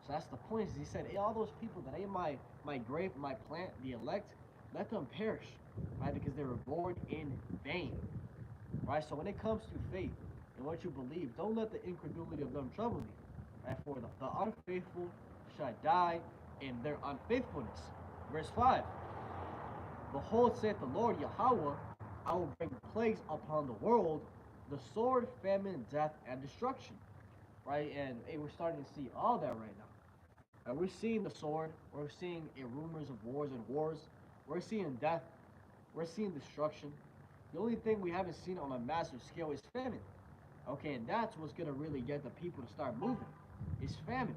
So that's the point. He said, hey, all those people that ain't my grape, my plant, the elect, let them perish, right? Because they were born in vain, right? So when it comes to faith and what you believe, don't let the incredulity of them trouble you, right? For the unfaithful shall die in their unfaithfulness. Verse 5, "Behold, saith the Lord Yahweh, I will bring plagues upon the world, the sword, famine, death, and destruction." Right? And hey, we're starting to see all that right now. And we're seeing the sword, we're seeing rumors of wars, we're seeing death, we're seeing destruction. The only thing we haven't seen on a massive scale is famine. Okay, and that's what's gonna really get the people to start moving. Is famine.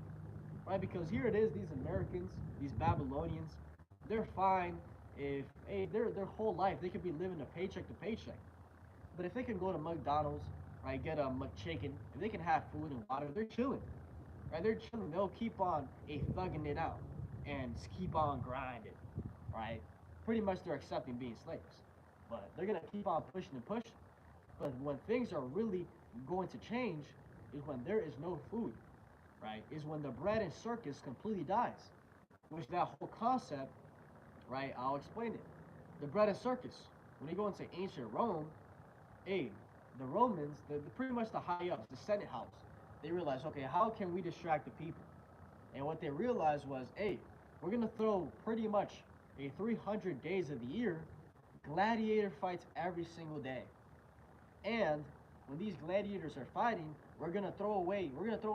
Right? Because here it is, these Americans, these Babylonians, they're fine if their whole life they could be living a paycheck to paycheck. But if they can go to McDonald's, right, get a McChicken, if they can have food and water, they're chilling. Right? They're chilling. They'll keep on thugging it out and keep on grinding. Right? Pretty much they're accepting being slaves. But they're gonna keep on pushing and pushing. But when things are really going to change is when there is no food, right? Is when the bread and circus completely dies. Which that whole concept, right? I'll explain it. The bread and circus. When you go into ancient Rome, hey, the Romans, pretty much the high ups, the Senate house, they realized, okay, how can we distract the people? And what they realized was, hey, we're gonna throw pretty much a 300 days of the year gladiator fights every single day. And when these gladiators are fighting, we're gonna throw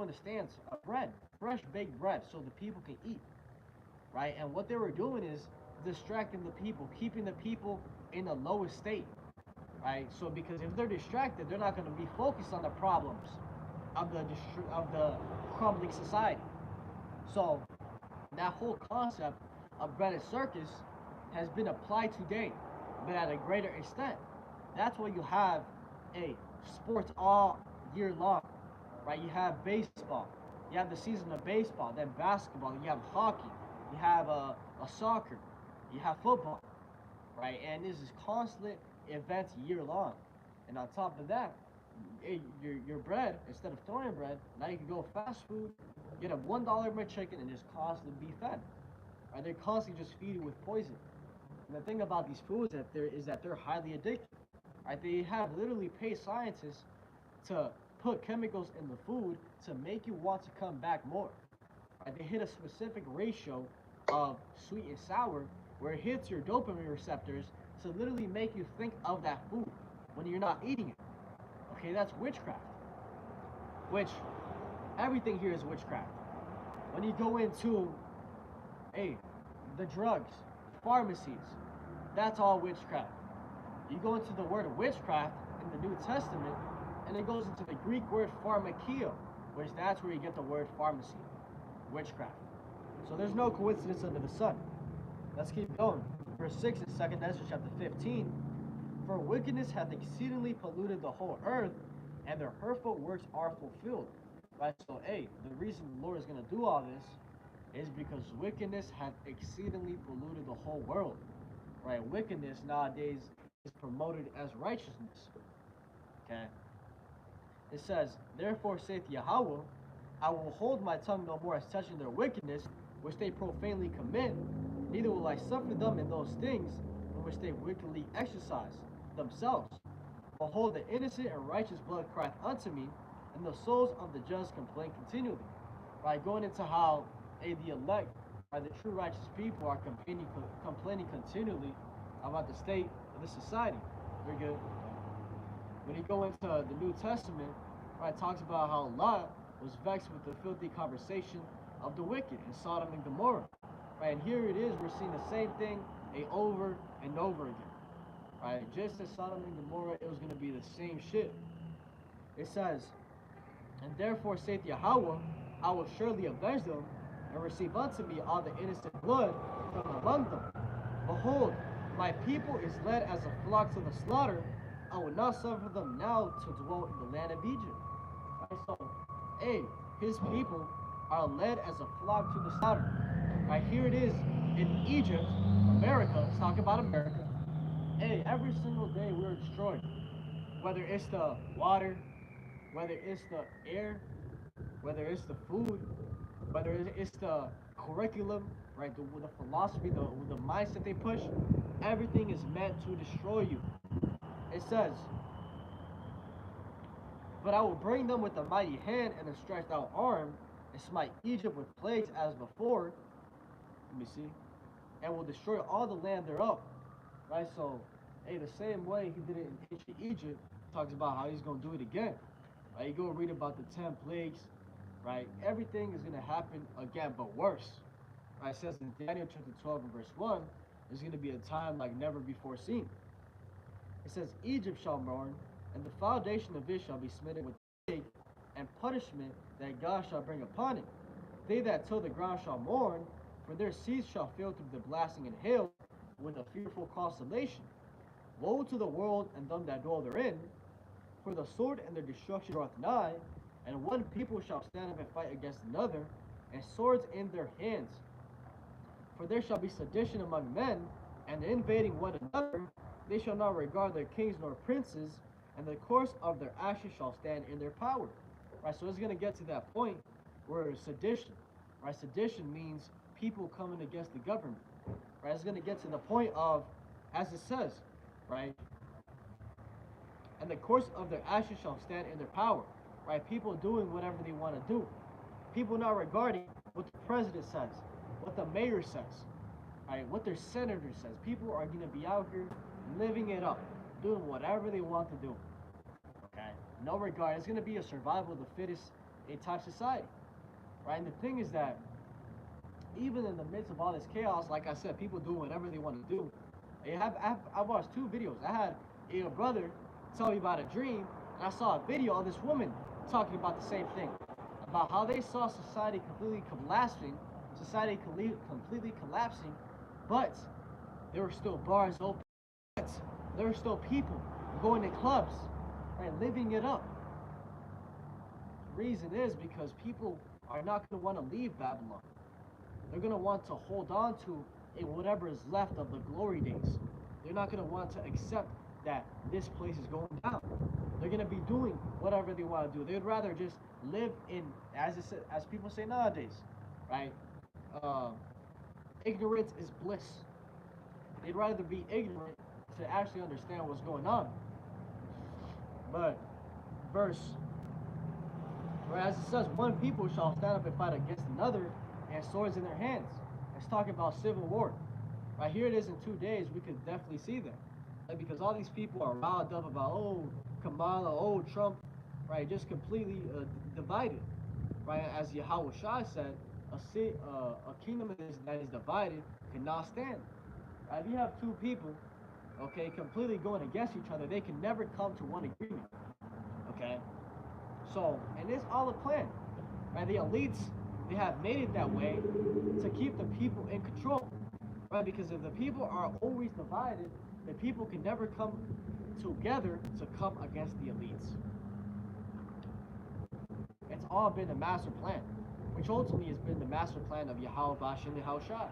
in the stands bread, fresh baked bread, so the people can eat, right? And what they were doing is distracting the people, keeping the people in a lowest state, right? So because if they're distracted, they're not gonna be focused on the problems of the crumbling society. So that whole concept of bread and circus has been applied today, but at a greater extent. That's why you have a sports all year long, right? You have baseball, you have the season of baseball, then basketball, you have hockey, you have a soccer, you have football, right? And this is constant events year long. And on top of that, your bread, instead of throwing bread, now you can go fast food, get a $1 McChicken, and just constantly be fed. Right? They're constantly just feeding with poison. And the thing about these foods that they're highly addictive. Right? They have literally paid scientists to put chemicals in the food to make you want to come back more. Right? They hit a specific ratio of sweet and sour where it hits your dopamine receptors to literally make you think of that food when you're not eating it. Okay, that's witchcraft. Which everything here is witchcraft. When you go into the drugs, pharmacies, that's all witchcraft. You go into the word witchcraft in the New Testament, and it goes into the Greek word pharmakia, which that's where you get the word pharmacy, witchcraft. So there's no coincidence under the sun. Let's keep going. Verse 6 in 2nd Ezra chapter 15. For wickedness hath exceedingly polluted the whole earth, and their hurtful works are fulfilled. Right? So, the reason the Lord is going to do all this is because wickedness hath exceedingly polluted the whole world. Right? Wickedness nowadays is promoted as righteousness. Okay? It says, Therefore saith Yahweh, I will hold my tongue no more as touching their wickedness, which they profanely commit, neither will I suffer them in those things in which they wickedly exercise themselves. Behold, the innocent and righteous blood crieth unto me, and the souls of the just complain continually. Right, going into how the elect, the true righteous people are complaining continually about the state of the society. Very good. When you go into the New Testament, right, it talks about how Lot was vexed with the filthy conversation of the wicked in Sodom and Gomorrah. Right, and here it is, we're seeing the same thing over and over again. Right, just as Sodom and Gomorrah, it was going to be the same shit. It says, And therefore saith Yahweh, I will surely avenge them, and receive unto me all the innocent blood from among them. Behold, my people is led as a flock to the slaughter. I will not suffer them now to dwell in the land of Egypt. Right, so, his people are led as a flock to the slaughter. Right, here it is in Egypt, America. Let's talk about America. Every single day we're destroyed. Whether it's the water, whether it's the air, whether it's the food, whether it's the curriculum, right? The philosophy, the mindset they push, everything is meant to destroy you. It says, But I will bring them with a mighty hand and a stretched out arm, and smite Egypt with plagues as before. Let me see. And will destroy all the land thereof. Right? So, the same way he did it in ancient Egypt, talks about how he's going to do it again. Right? You go read about the 10 plagues, right? Everything is going to happen again, but worse. Right? It says in Daniel chapter 12 and verse 1, there's going to be a time like never before seen. It says, Egypt shall mourn, and the foundation of it shall be smitten with plague and punishment that God shall bring upon it. They that till the ground shall mourn, for their seeds shall fill through the blasting and hail with a fearful consolation. Woe to the world and them that dwell therein, for the sword and their destruction draweth nigh, and one people shall stand up and fight against another, and swords in their hands. For there shall be sedition among men, and invading one another. They shall not regard their kings nor princes, and the course of their actions shall stand in their power. Right? So it's going to get to that point where sedition, right? Sedition means people coming against the government. Right? It's going to get to the point of, as it says, right? And the course of their actions shall stand in their power. Right? People doing whatever they want to do. People not regarding what the president says, what the mayor says, right? What their senator says. People are going to be out here living it up, doing whatever they want to do. Okay? No regard. It's going to be a survival of the fittest type society. Right? And the thing is that even in the midst of all this chaos, like I said, people doing whatever they want to do. I watched 2 videos. I had a brother tell me about a dream, and I saw a video of this woman talking about the same thing, about how they saw society completely collapsing, but there were still bars open, but there were still people going to clubs, right, living it up. The reason is because people are not going to want to leave Babylon. They're going to want to hold on to whatever is left of the glory days. They're not going to want to accept that this place is going down. They're going to be doing whatever they want to do. They'd rather just live in, as people say nowadays, right? Ignorance is bliss. They'd rather be ignorant to actually understand what's going on. But verse, whereas it says, one people shall stand up and fight against another, and swords in their hands. It's talking about civil war. Right here it is in 2 days. We could definitely see that. Like, because all these people are riled up about, oh, Kamala, oh, Trump, right? Just completely divided. Right? As Yahweh Shai said, a kingdom that is divided cannot stand. Right? If you have 2 people, okay, completely going against each other, they can never come to one agreement. Okay? So, and it's all a plan. Right? The elites, they have made it that way to keep the people in control, right? Because if the people are always divided, the people can never come together to come against the elites. It's all been a master plan, which ultimately has been the master plan of Yahweh Bashem Yahweh Shai.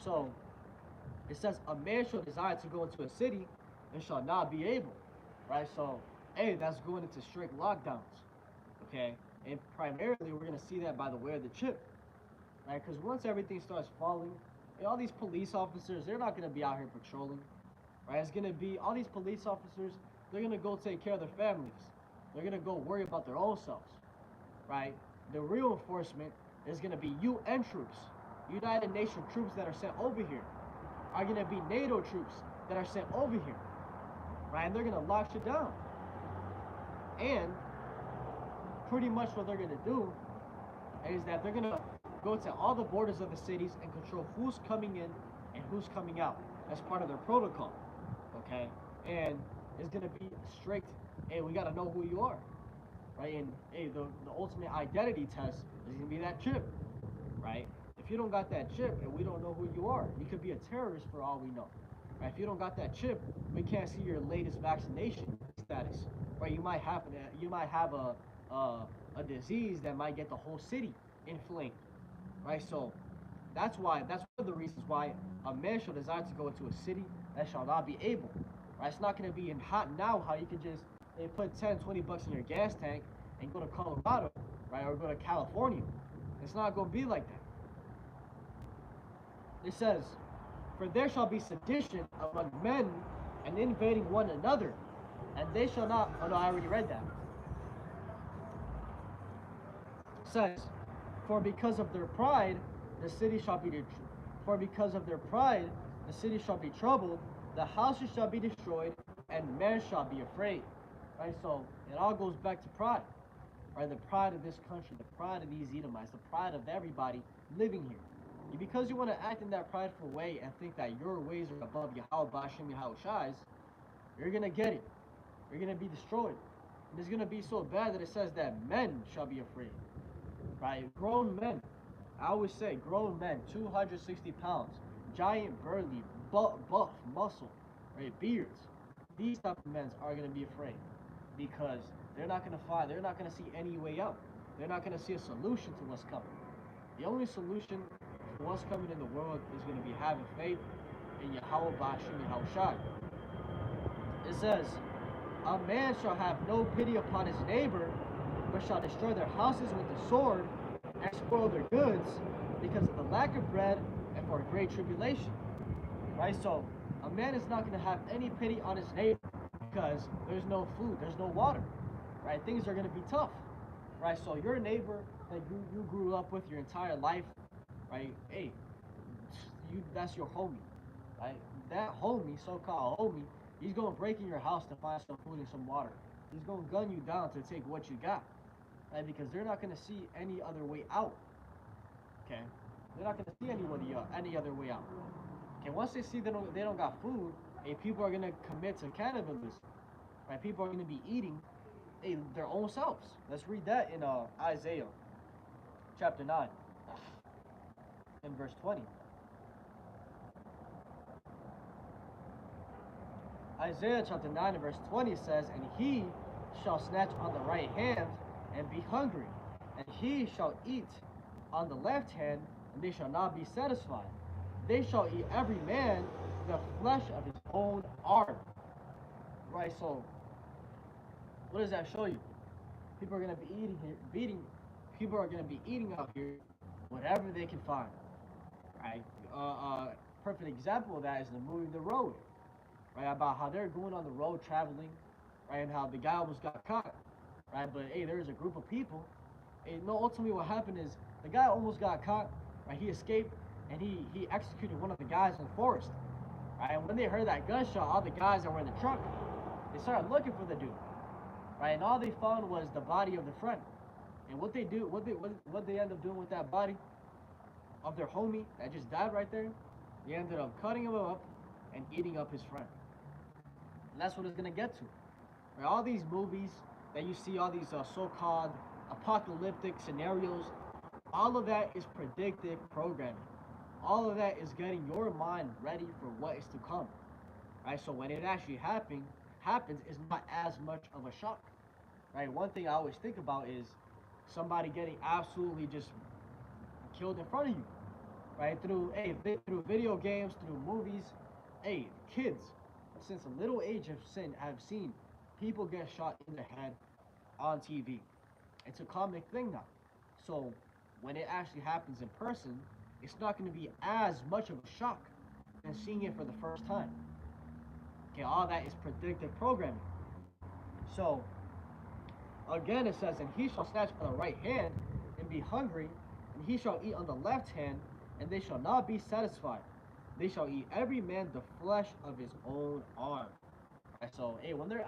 So, it says, a man shall desire to go into a city and shall not be able, right? So, hey, that's going into strict lockdowns, okay? And primarily, we're going to see that by the way of the chip, right? Because once everything starts falling, all these police officers, they're not going to be out here patrolling, right? It's going to be, all these police officers, they're going to go take care of their families. They're going to go worry about their own selves, right? The real enforcement is going to be UN troops, United Nations troops that are sent over here, are going to be NATO troops that are sent over here, right? And they're going to lock shit down. And pretty much what they're going to do is that they're going to go to all the borders of the cities and control who's coming in and who's coming out as part of their protocol, okay? And it's going to be strict, hey, we got to know who you are, right? And hey, the ultimate identity test is going to be that chip, right? If you don't got that chip and we don't know who you are, you could be a terrorist for all we know, right? If you don't got that chip, we can't see your latest vaccination status, right? You might have a disease that might get the whole city inflamed, right? So that's one of the reasons why a man shall desire to go into a city that shall not be able, right? It's not going to be in hot now how you can just put 10, 20 bucks in your gas tank and go to Colorado, right? Or go to California. It's not going to be like that. It says, for there shall be sedition among men and invading one another, and they shall not, oh no, I already read that. It says, for because of their pride, the city shall be troubled, the houses shall be destroyed, and men shall be afraid. Right? So it all goes back to pride. Right? The pride of this country, the pride of these Edomites, the pride of everybody living here. And because you want to act in that prideful way and think that your ways are above Yahweh Bashem Yahweh Shai's, you're gonna get it. You're gonna be destroyed. And it's gonna be so bad that it says that men shall be afraid. Right? Grown men. I always say grown men, 260 pounds, giant, burly, buff, muscle, right? Beards. These type of men are going to be afraid because they're not going to see any way out. They're not going to see a solution to what's coming. The only solution to what's coming in the world is going to be having faith in Yahweh Bashem Yahweh Shai. It says, A man shall have no pity upon his neighbor, but shall destroy their houses with the sword, and spoil their goods, because of the lack of bread and for a great tribulation. Right? So a man is not going to have any pity on his neighbor because there's no food, there's no water. Right? Things are going to be tough. Right? So your neighbor that you grew up with your entire life, right? Hey, that's your homie. Right? That homie, so-called homie, he's going to break in your house to find some food and some water. He's going to gun you down to take what you got. Right? Because they're not going to see any other way out. Okay? They're not going to see any other way out. Okay? Once they see they don't got food, hey, people are going to commit to cannibalism. Right? People are going to be eating their own selves. Let's read that in Isaiah chapter 9 in verse 20. Isaiah chapter 9 and verse 20 says, "And he shall snatch on the right hand and be hungry, and he shall eat on the left hand, and they shall not be satisfied. They shall eat every man the flesh of his own arm." Right, so what does that show you? People are going to be people are going to be eating out here whatever they can find. Right? Perfect example of that is the movie The Road. Right? About how they're going on the road traveling, right? And how the guy almost got caught. Right? But hey, there's a group of people. And no, ultimately what happened is the guy almost got caught. Right? He escaped and he executed one of the guys in the forest. Right? And when they heard that gunshot, all the guys that were in the truck, they started looking for the dude. Right? And all they found was the body of the friend. And what they end up doing with that body of their homie that just died right there, they ended up cutting him up and eating up his friend. And that's what it's gonna get to. Right? All these movies that you see, all these so-called apocalyptic scenarios, all of that is predictive programming. All of that is getting your mind ready for what is to come. Right? So when it actually happens, it's not as much of a shock. Right? One thing I always think about is somebody getting absolutely just killed in front of you. Right? Through video games, through movies. Hey, kids, since a little age have seen people get shot in the head on TV. It's a common thing now. So when it actually happens in person, it's not going to be as much of a shock than seeing it for the first time. Okay, all that is predictive programming. So again, it says, "And he shall snatch on the right hand and be hungry, and he shall eat on the left hand, and they shall not be satisfied. They shall eat every man the flesh of his own arm." Right, so hey, when they're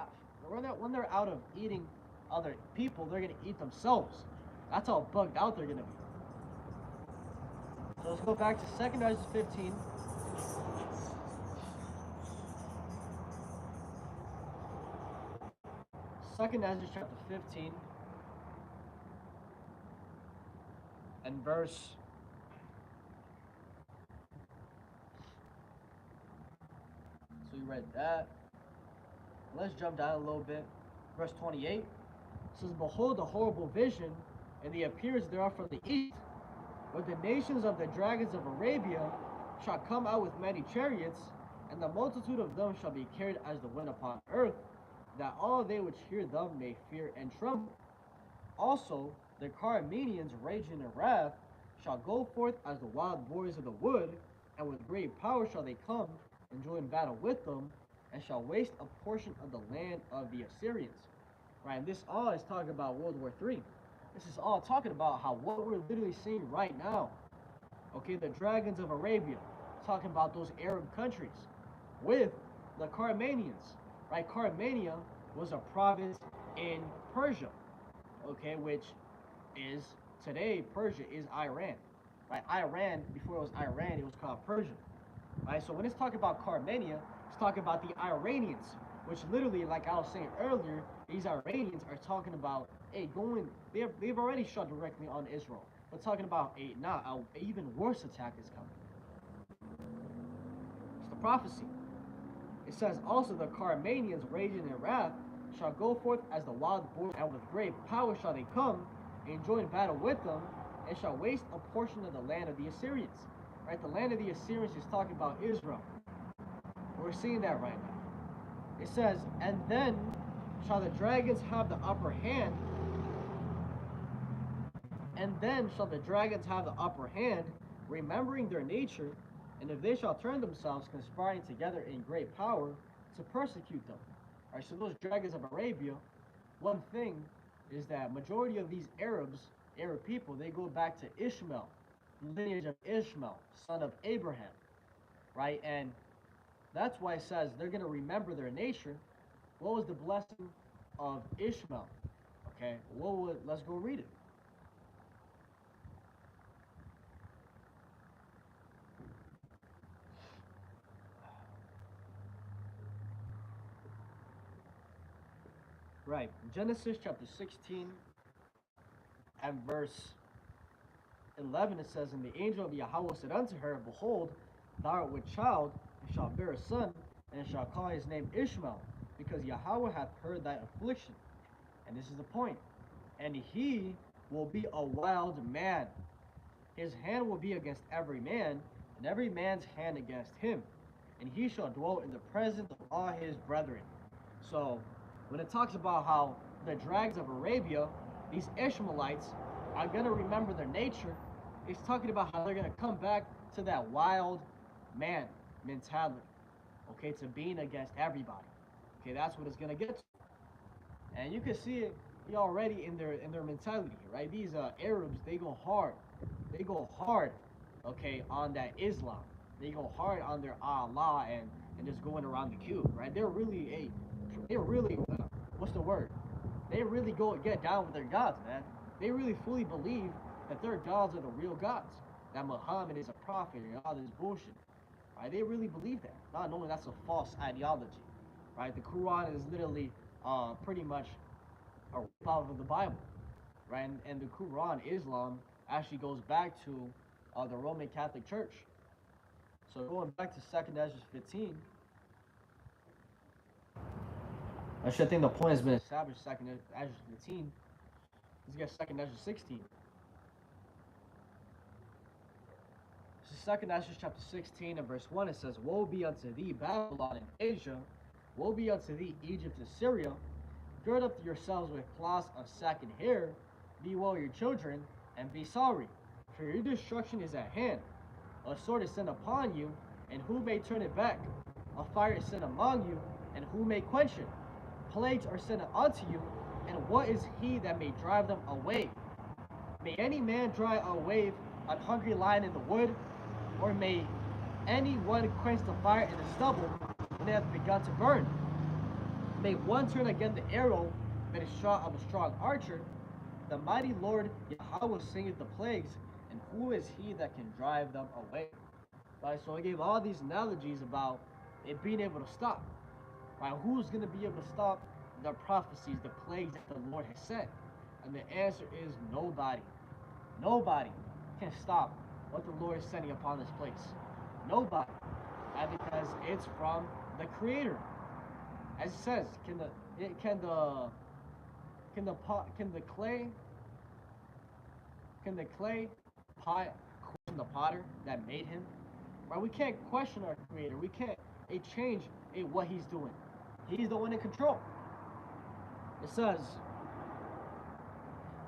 out of eating other people, they're gonna eat themselves. That's how bugged out they're gonna be. So let's go back to 2 Ezra 15. Second Ezra chapter 15 and verse 'So you read that. Let's jump down a little bit. Verse 28 says, "Behold the horrible vision, and the appearance thereof from the east, where the nations of the dragons of Arabia shall come out with many chariots, and the multitude of them shall be carried as the wind upon earth, that all they which hear them may fear and tremble. Also the Carmenians raging in wrath shall go forth as the wild boars of the wood, and with great power shall they come and join battle with them, and shall waste a portion of the land of the Assyrians." Right, and this all is talking about World War III. This is all talking about how what we're literally seeing right now. Okay, the dragons of Arabia, talking about those Arab countries, with the Carmenians. Right, Carmenia was a province in Persia. Okay, which is today Persia is Iran. Right, Iran, before it was Iran, it was called Persia. Right, so when it's talking about Carmenia, it's talking about the Iranians, which literally, like I was saying earlier, these Iranians are talking about they've already shot directly on Israel, but talking about an even worse attack is coming. It's the prophecy. It says, "Also the Carmanians raging in wrath shall go forth as the wild boar, and with great power shall they come and join battle with them, and shall waste a portion of the land of the Assyrians." Right, the land of the Assyrians is talking about Israel. We're seeing that right now. It says, "And then shall the dragons have the upper hand, and then shall the dragons have the upper hand, remembering their nature, and if they shall turn themselves, conspiring together in great power to persecute them. All right, so those dragons of Arabia, one thing is that majority of these Arab people, they go back to Ishmael, lineage of Ishmael, son of Abraham, right? And that's why it says they're going to remember their nature. What was the blessing of Ishmael? Okay, let's go read it. Right, Genesis chapter 16 and verse 11, it says, and the angel of Yahweh said unto her, behold, thou art with child, and shalt bear a son, and shalt call his name Ishmael, because Yahweh hath heard thy affliction. And this is the point. And he will be a wild man. His hand will be against every man, and every man's hand against him. And he shall dwell in the presence of all his brethren. So, when it talks about how the dragons of Arabia, these Ishmaelites, are going to remember their nature, it's talking about how they're going to come back to that wild man mentality, okay, to being against everybody. Okay, that's what it's going to get to. And you can see it already in their mentality, right? These Arabs, they go hard. They go hard, okay, on that Islam. They go hard on their Allah and just going around the cube, right? They're really what's the word? They really get down with their gods, man. They really fully believe that their gods are the real gods, that Muhammad is a prophet and all this bullshit, right? They really believe that, not knowing that's a false ideology, right? The Quran is literally pretty much a rip-off of the Bible, right? And the Quran, Islam, actually goes back to the Roman Catholic Church. So going back to 2nd Ezra 15, actually I think the point has been established. 2nd Ezra 15. Let's get 2nd Ezra 16. So 2nd Ezra chapter 16 and verse 1, it says, woe be unto thee, Babylon and Asia, woe be unto thee, Egypt and Syria. Gird up yourselves with cloths of sack and hair, bewail your children, and be sorry, for your destruction is at hand. A sword is sent upon you, and who may turn it back? A fire is sent among you, and who may quench it? Plagues are sent unto you, and what is he that may drive them away? May any man drive away an hungry lion in the wood, or may any one quench the fire in the stubble when it hath begun to burn? May one turn again the arrow that is shot of a strong archer. The mighty Lord Yahweh singeth the plagues, and who is he that can drive them away? Right, so I gave all these analogies about it being able to stop. Right, who's going to be able to stop the prophecies, the plagues that the Lord has sent? And the answer is nobody. Nobody can stop what the Lord is sending upon this place. Nobody. And because it's from the Creator. As it says, can the clay pot question the potter that made him? Right? We can't question our Creator. We can't change what He's doing. He's the one in control. It says,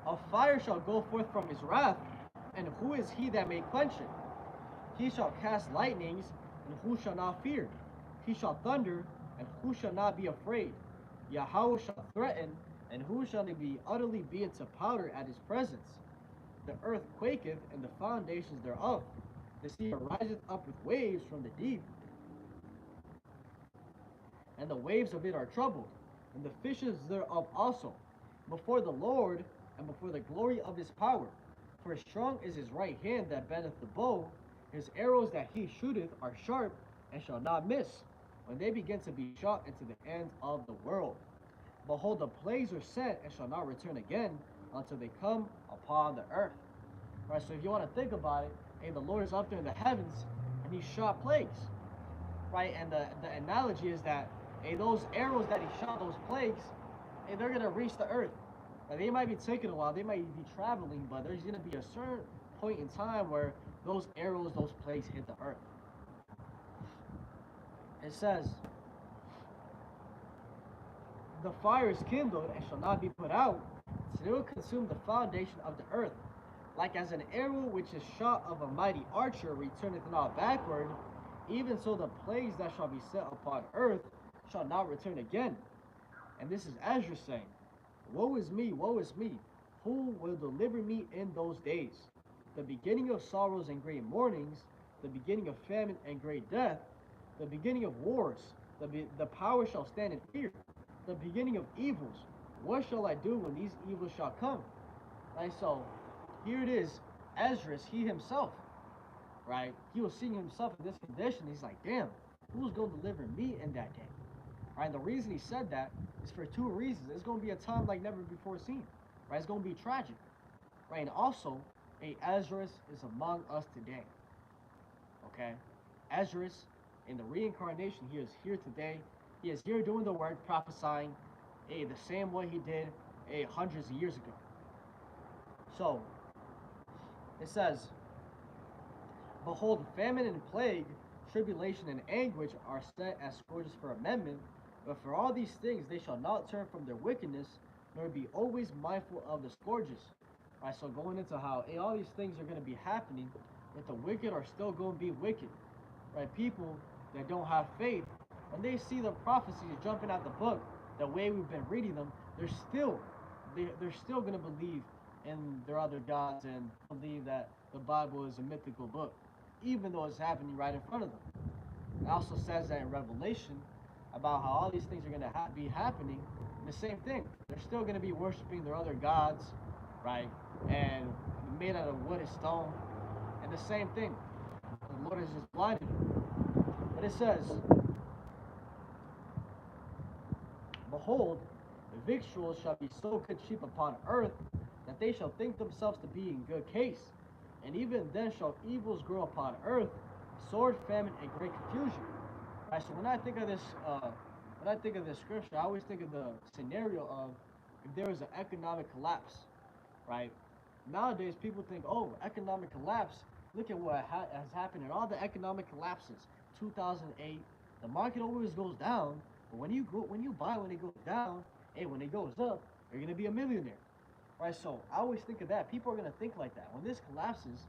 a fire shall go forth from his wrath, and who is he that may quench it? He shall cast lightnings, and who shall not fear? He shall thunder, and who shall not be afraid? Yahweh shall threaten, and who shall be utterly beaten to powder at his presence? The earth quaketh, and the foundations thereof. The sea riseth up with waves from the deep, and the waves of it are troubled, and the fishes thereof also, before the Lord, and before the glory of his power. For strong is his right hand that bendeth the bow, his arrows that he shooteth are sharp, and shall not miss, when they begin to be shot into the ends of the world. Behold, the plagues are sent, and shall not return again, until they come upon the earth. Right, so if you want to think about it, hey, the Lord is up there in the heavens, and he shot plagues. Right, and the analogy is that, hey, those arrows that he shot, those plagues, hey, they're going to reach the earth. Now, they might be taking a while, they might be traveling, but there's going to be a certain point in time where those arrows, those plagues hit the earth. It says, the fire is kindled and shall not be put out, it will consume the foundation of the earth. Like as an arrow which is shot of a mighty archer returneth not backward, even so the plagues that shall be set upon earth shall not return again. And this is Ezra saying, woe is me, who will deliver me in those days? The beginning of sorrows and great mournings, the beginning of famine and great death, the beginning of wars, the power shall stand in fear, the beginning of evils. What shall I do when these evils shall come? Right, so here it is, Ezra, he himself, right? He was seeing himself in this condition. He's like, damn, who's going to deliver me in that day? Right, and the reason he said that is for two reasons. It's going to be a time like never before seen, right? It's going to be tragic, right? And also, Ezra is among us today, okay? Ezra, in the reincarnation, he is here today. He is here doing the work, prophesying, the same way he did hundreds of years ago. So, it says, behold, famine and plague, tribulation and anguish are set as scourges for amendment, but for all these things they shall not turn from their wickedness, nor be always mindful of the scourges. Right, so going into how all these things are going to be happening, but the wicked are still going to be wicked. Right, people that don't have faith, when they see the prophecies jumping out the book, the way we've been reading them, they're still going to believe in their other gods and believe that the Bible is a mythical book, even though it's happening right in front of them. It also says that in Revelation about how all these things are going to be happening. The same thing. They're still going to be worshiping their other gods, right? And made out of wood and stone. And the same thing. The Lord has just blinded them. But it says, behold, the victuals shall be so good cheap upon earth that they shall think themselves to be in good case. And even then shall evils grow upon earth, sword, famine, and great confusion. Right, so when I think of this scripture, I always think of the scenario of if there was an economic collapse, right? Nowadays, people think, oh, economic collapse. Look at what has happened in all the economic collapses. 2008, the market always goes down, but when you buy when it goes down, when it goes up, you're gonna be a millionaire, right? So I always think of that. People are gonna think like that. When this collapses,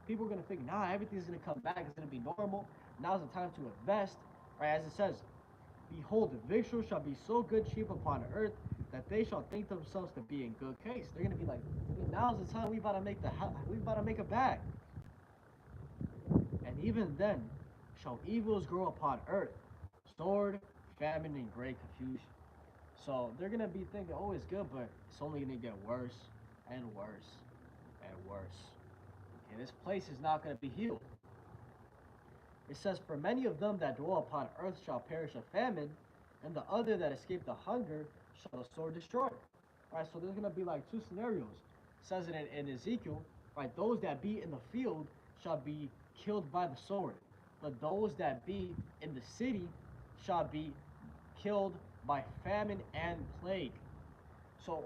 people are gonna think, nah, everything's gonna come back. It's gonna be normal. Now's the time to invest. Right, as it says, behold, the victuals shall be so good cheap upon earth that they shall think themselves to be in good case. They're gonna be like, now's the time we about to make a bag. And even then shall evils grow upon earth, sword, famine, and great confusion. So they're gonna be thinking, oh, it's good, but it's only gonna get worse and worse and worse. And this place is not gonna be healed. It says, for many of them that dwell upon earth shall perish of famine, and the other that escape the hunger shall the sword destroy. Right, so there's going to be like two scenarios. It says it in Ezekiel, right, those that be in the field shall be killed by the sword, but those that be in the city shall be killed by famine and plague. So,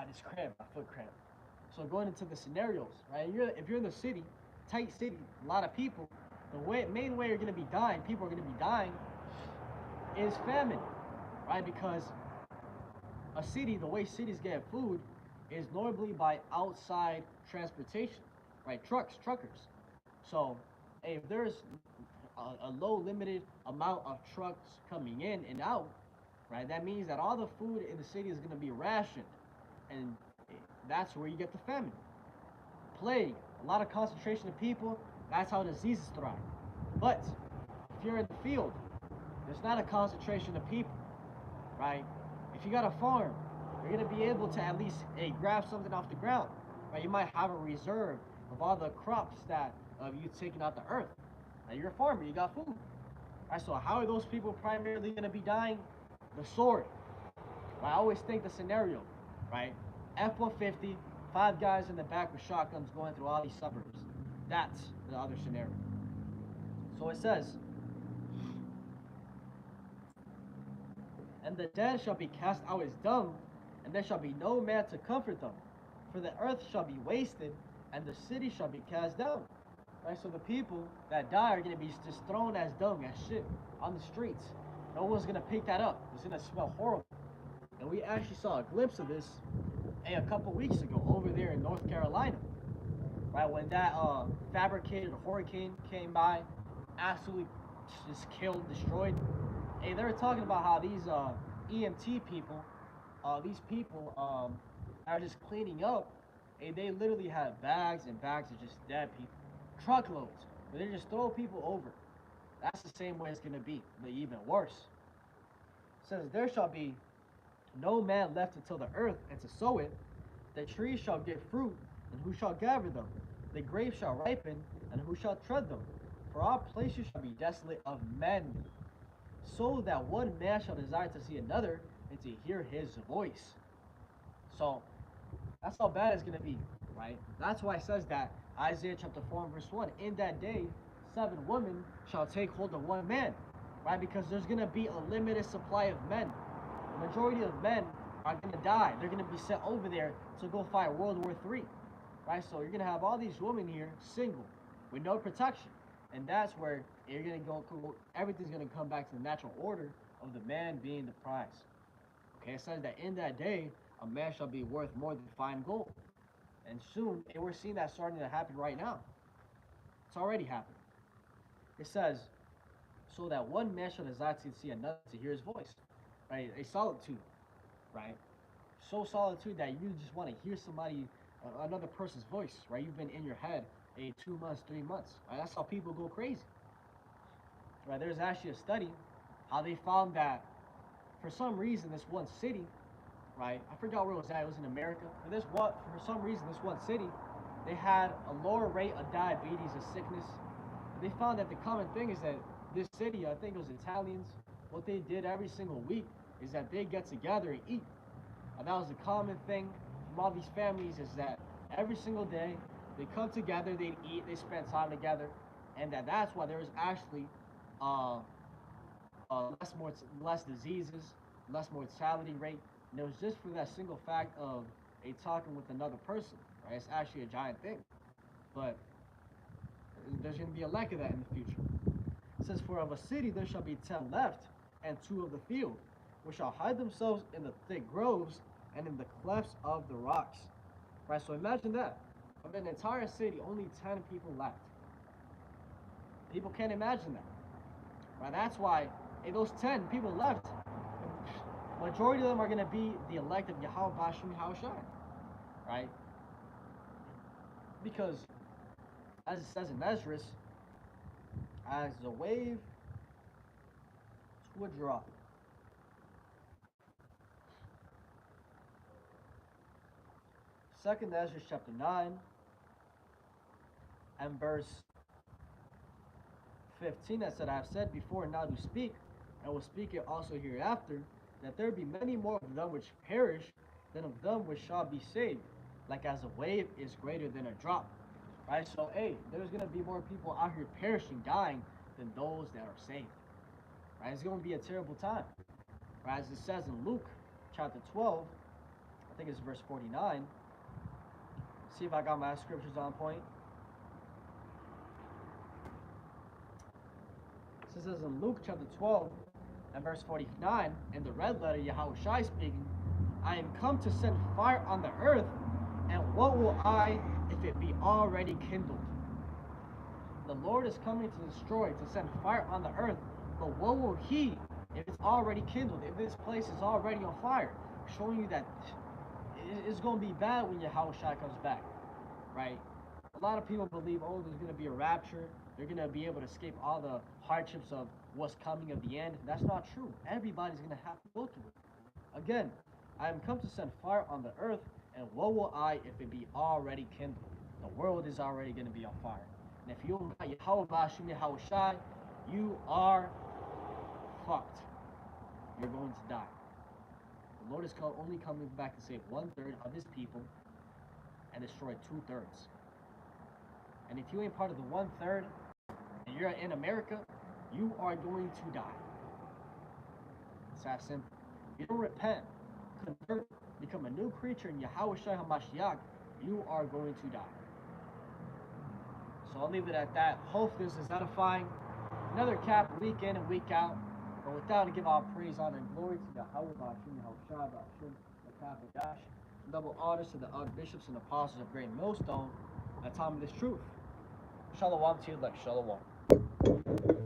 this cramp, my foot cramp. So going into the scenarios, right, if you're in the city, tight city, a lot of people, the main way you're going to be dying, people are going to be dying, is famine, right? Because a city, the way cities get food is normally by outside transportation, right? Truckers. So if there's a low limited amount of trucks coming in and out, right, that means that all the food in the city is going to be rationed, and that's where you get the famine. Plague, a lot of concentration of people, that's how diseases thrive. But if you're in the field, there's not a concentration of people, right? If you got a farm, you're going to be able to at least grab something off the ground, right? You might have a reserve of all the crops that you taking out the earth. Now you're a farmer, you got food, right? So how are those people primarily going to be dying? The sword. Right? I always think the scenario, right? F-150, 5 guys in the back with shotguns going through all these suburbs. That's the other scenario. So it says, and the dead shall be cast out as dung, and there shall be no man to comfort them. For the earth shall be wasted, and the city shall be cast down. Right? So the people that die are going to be just thrown as dung, as shit, on the streets. No one's going to pick that up. It's going to smell horrible. And we actually saw a glimpse of this a couple weeks ago over there in North Carolina, right? When that fabricated hurricane came by, absolutely just killed, destroyed. Hey, they were talking about how these EMT people, these people are just cleaning up. Hey, they literally had bags and bags of just dead people, truckloads. But they just throw people over. That's the same way it's gonna be, but even worse. It says there shall be no man left until the earth, and to sow it. The trees shall get fruit, and who shall gather them? The grapes shall ripen, and who shall tread them? For all places shall be desolate of men, so that one man shall desire to see another, and to hear his voice. So that's how bad it's going to be, right? That's why it says that Isaiah chapter 4 and verse 1, in that day 7 women shall take hold of one man, right? Because there's going to be a limited supply of men. The majority of men are going to die. They're going to be sent over there to go fight World War III, right? So you're going to have all these women here single with no protection. And that's where you're going to go, everything's going to come back to the natural order of the man being the prize. Okay, it says that in that day, a man shall be worth more than fine gold. And soon, and we're seeing that starting to happen right now. It's already happening. It says, so that one man shall desire to see another, to hear his voice. Right? A solitude, right? So solitude that you just want to hear somebody, another person's voice, right? You've been in your head 2 months, 3 months, right? That's how people go crazy, right? There's actually a study how they found that for some reason this one city, right? I forgot where it was at. It was in America. For some reason this one city, they had a lower rate of diabetes and sickness. They found that the common thing is that this city, I think it was Italians, what they did every single week is that they get together and eat. And that was the common thing from all these families, is that every single day they come together, they eat, they spend time together, and that's why there was actually less diseases, less mortality rate, and it was just for that single fact of a talking with another person, right? It's actually a giant thing, but there's going to be a lack of that in the future. It says, for of a city there shall be 10 left, and 2 of the field, which shall hide themselves in the thick groves and in the clefts of the rocks. Right, so imagine that. Of an entire city, only 10 people left. People can't imagine that. Right, that's why if those 10 people left, majority of them are going to be the elect of Yahweh Bashim Yahushai. Right? Because, as it says in Esdras, as a wave to a drop. Second Esdras chapter 9 and verse 15, that said, I have said before and now do speak, and will speak it also hereafter, that there be many more of them which perish than of them which shall be saved, like as a wave is greater than a drop. Right? So, hey, there's going to be more people out here perishing, dying, than those that are saved. Right? It's going to be a terrible time. Right? As it says in Luke chapter 12, I think it's verse 49. See if I got my scriptures on point. It says in Luke chapter 12 and verse 49, in the red letter, Yahushua speaking, I am come to send fire on the earth, and what will I if it be already kindled? The Lord is coming to destroy, to send fire on the earth, but what will he if it's already kindled, if this place is already on fire? Showing you that it's going to be bad when Yahushua comes back, right? A lot of people believe, oh, there's going to be a rapture. They're going to be able to escape all the hardships of what's coming of the end. That's not true. Everybody's going to have to go through it. Again, I am come to send fire on the earth, and what will I if it be already kindled? The world is already going to be on fire. And if you don't got Yahweh Bashim Yahushai, you are fucked. You're going to die. The Lord is only coming back to save 1/3 of his people and destroy 2/3. And if you ain't part of the 1/3 and you're in America, you are going to die. It's that simple. If you don't repent, convert, become a new creature in Yahweh Shai HaMashiach, you are going to die. So I'll leave it at that. Hope this is edifying. Another cap week in and week out. with that, I give all praise, honor, and glory to Yahweh, Ba'ashim, Yahushua, Ba'ashim, Makah, double honors to the elder bishops and apostles of Great Millstone at time of this truth. Shalom to you, like Shalom.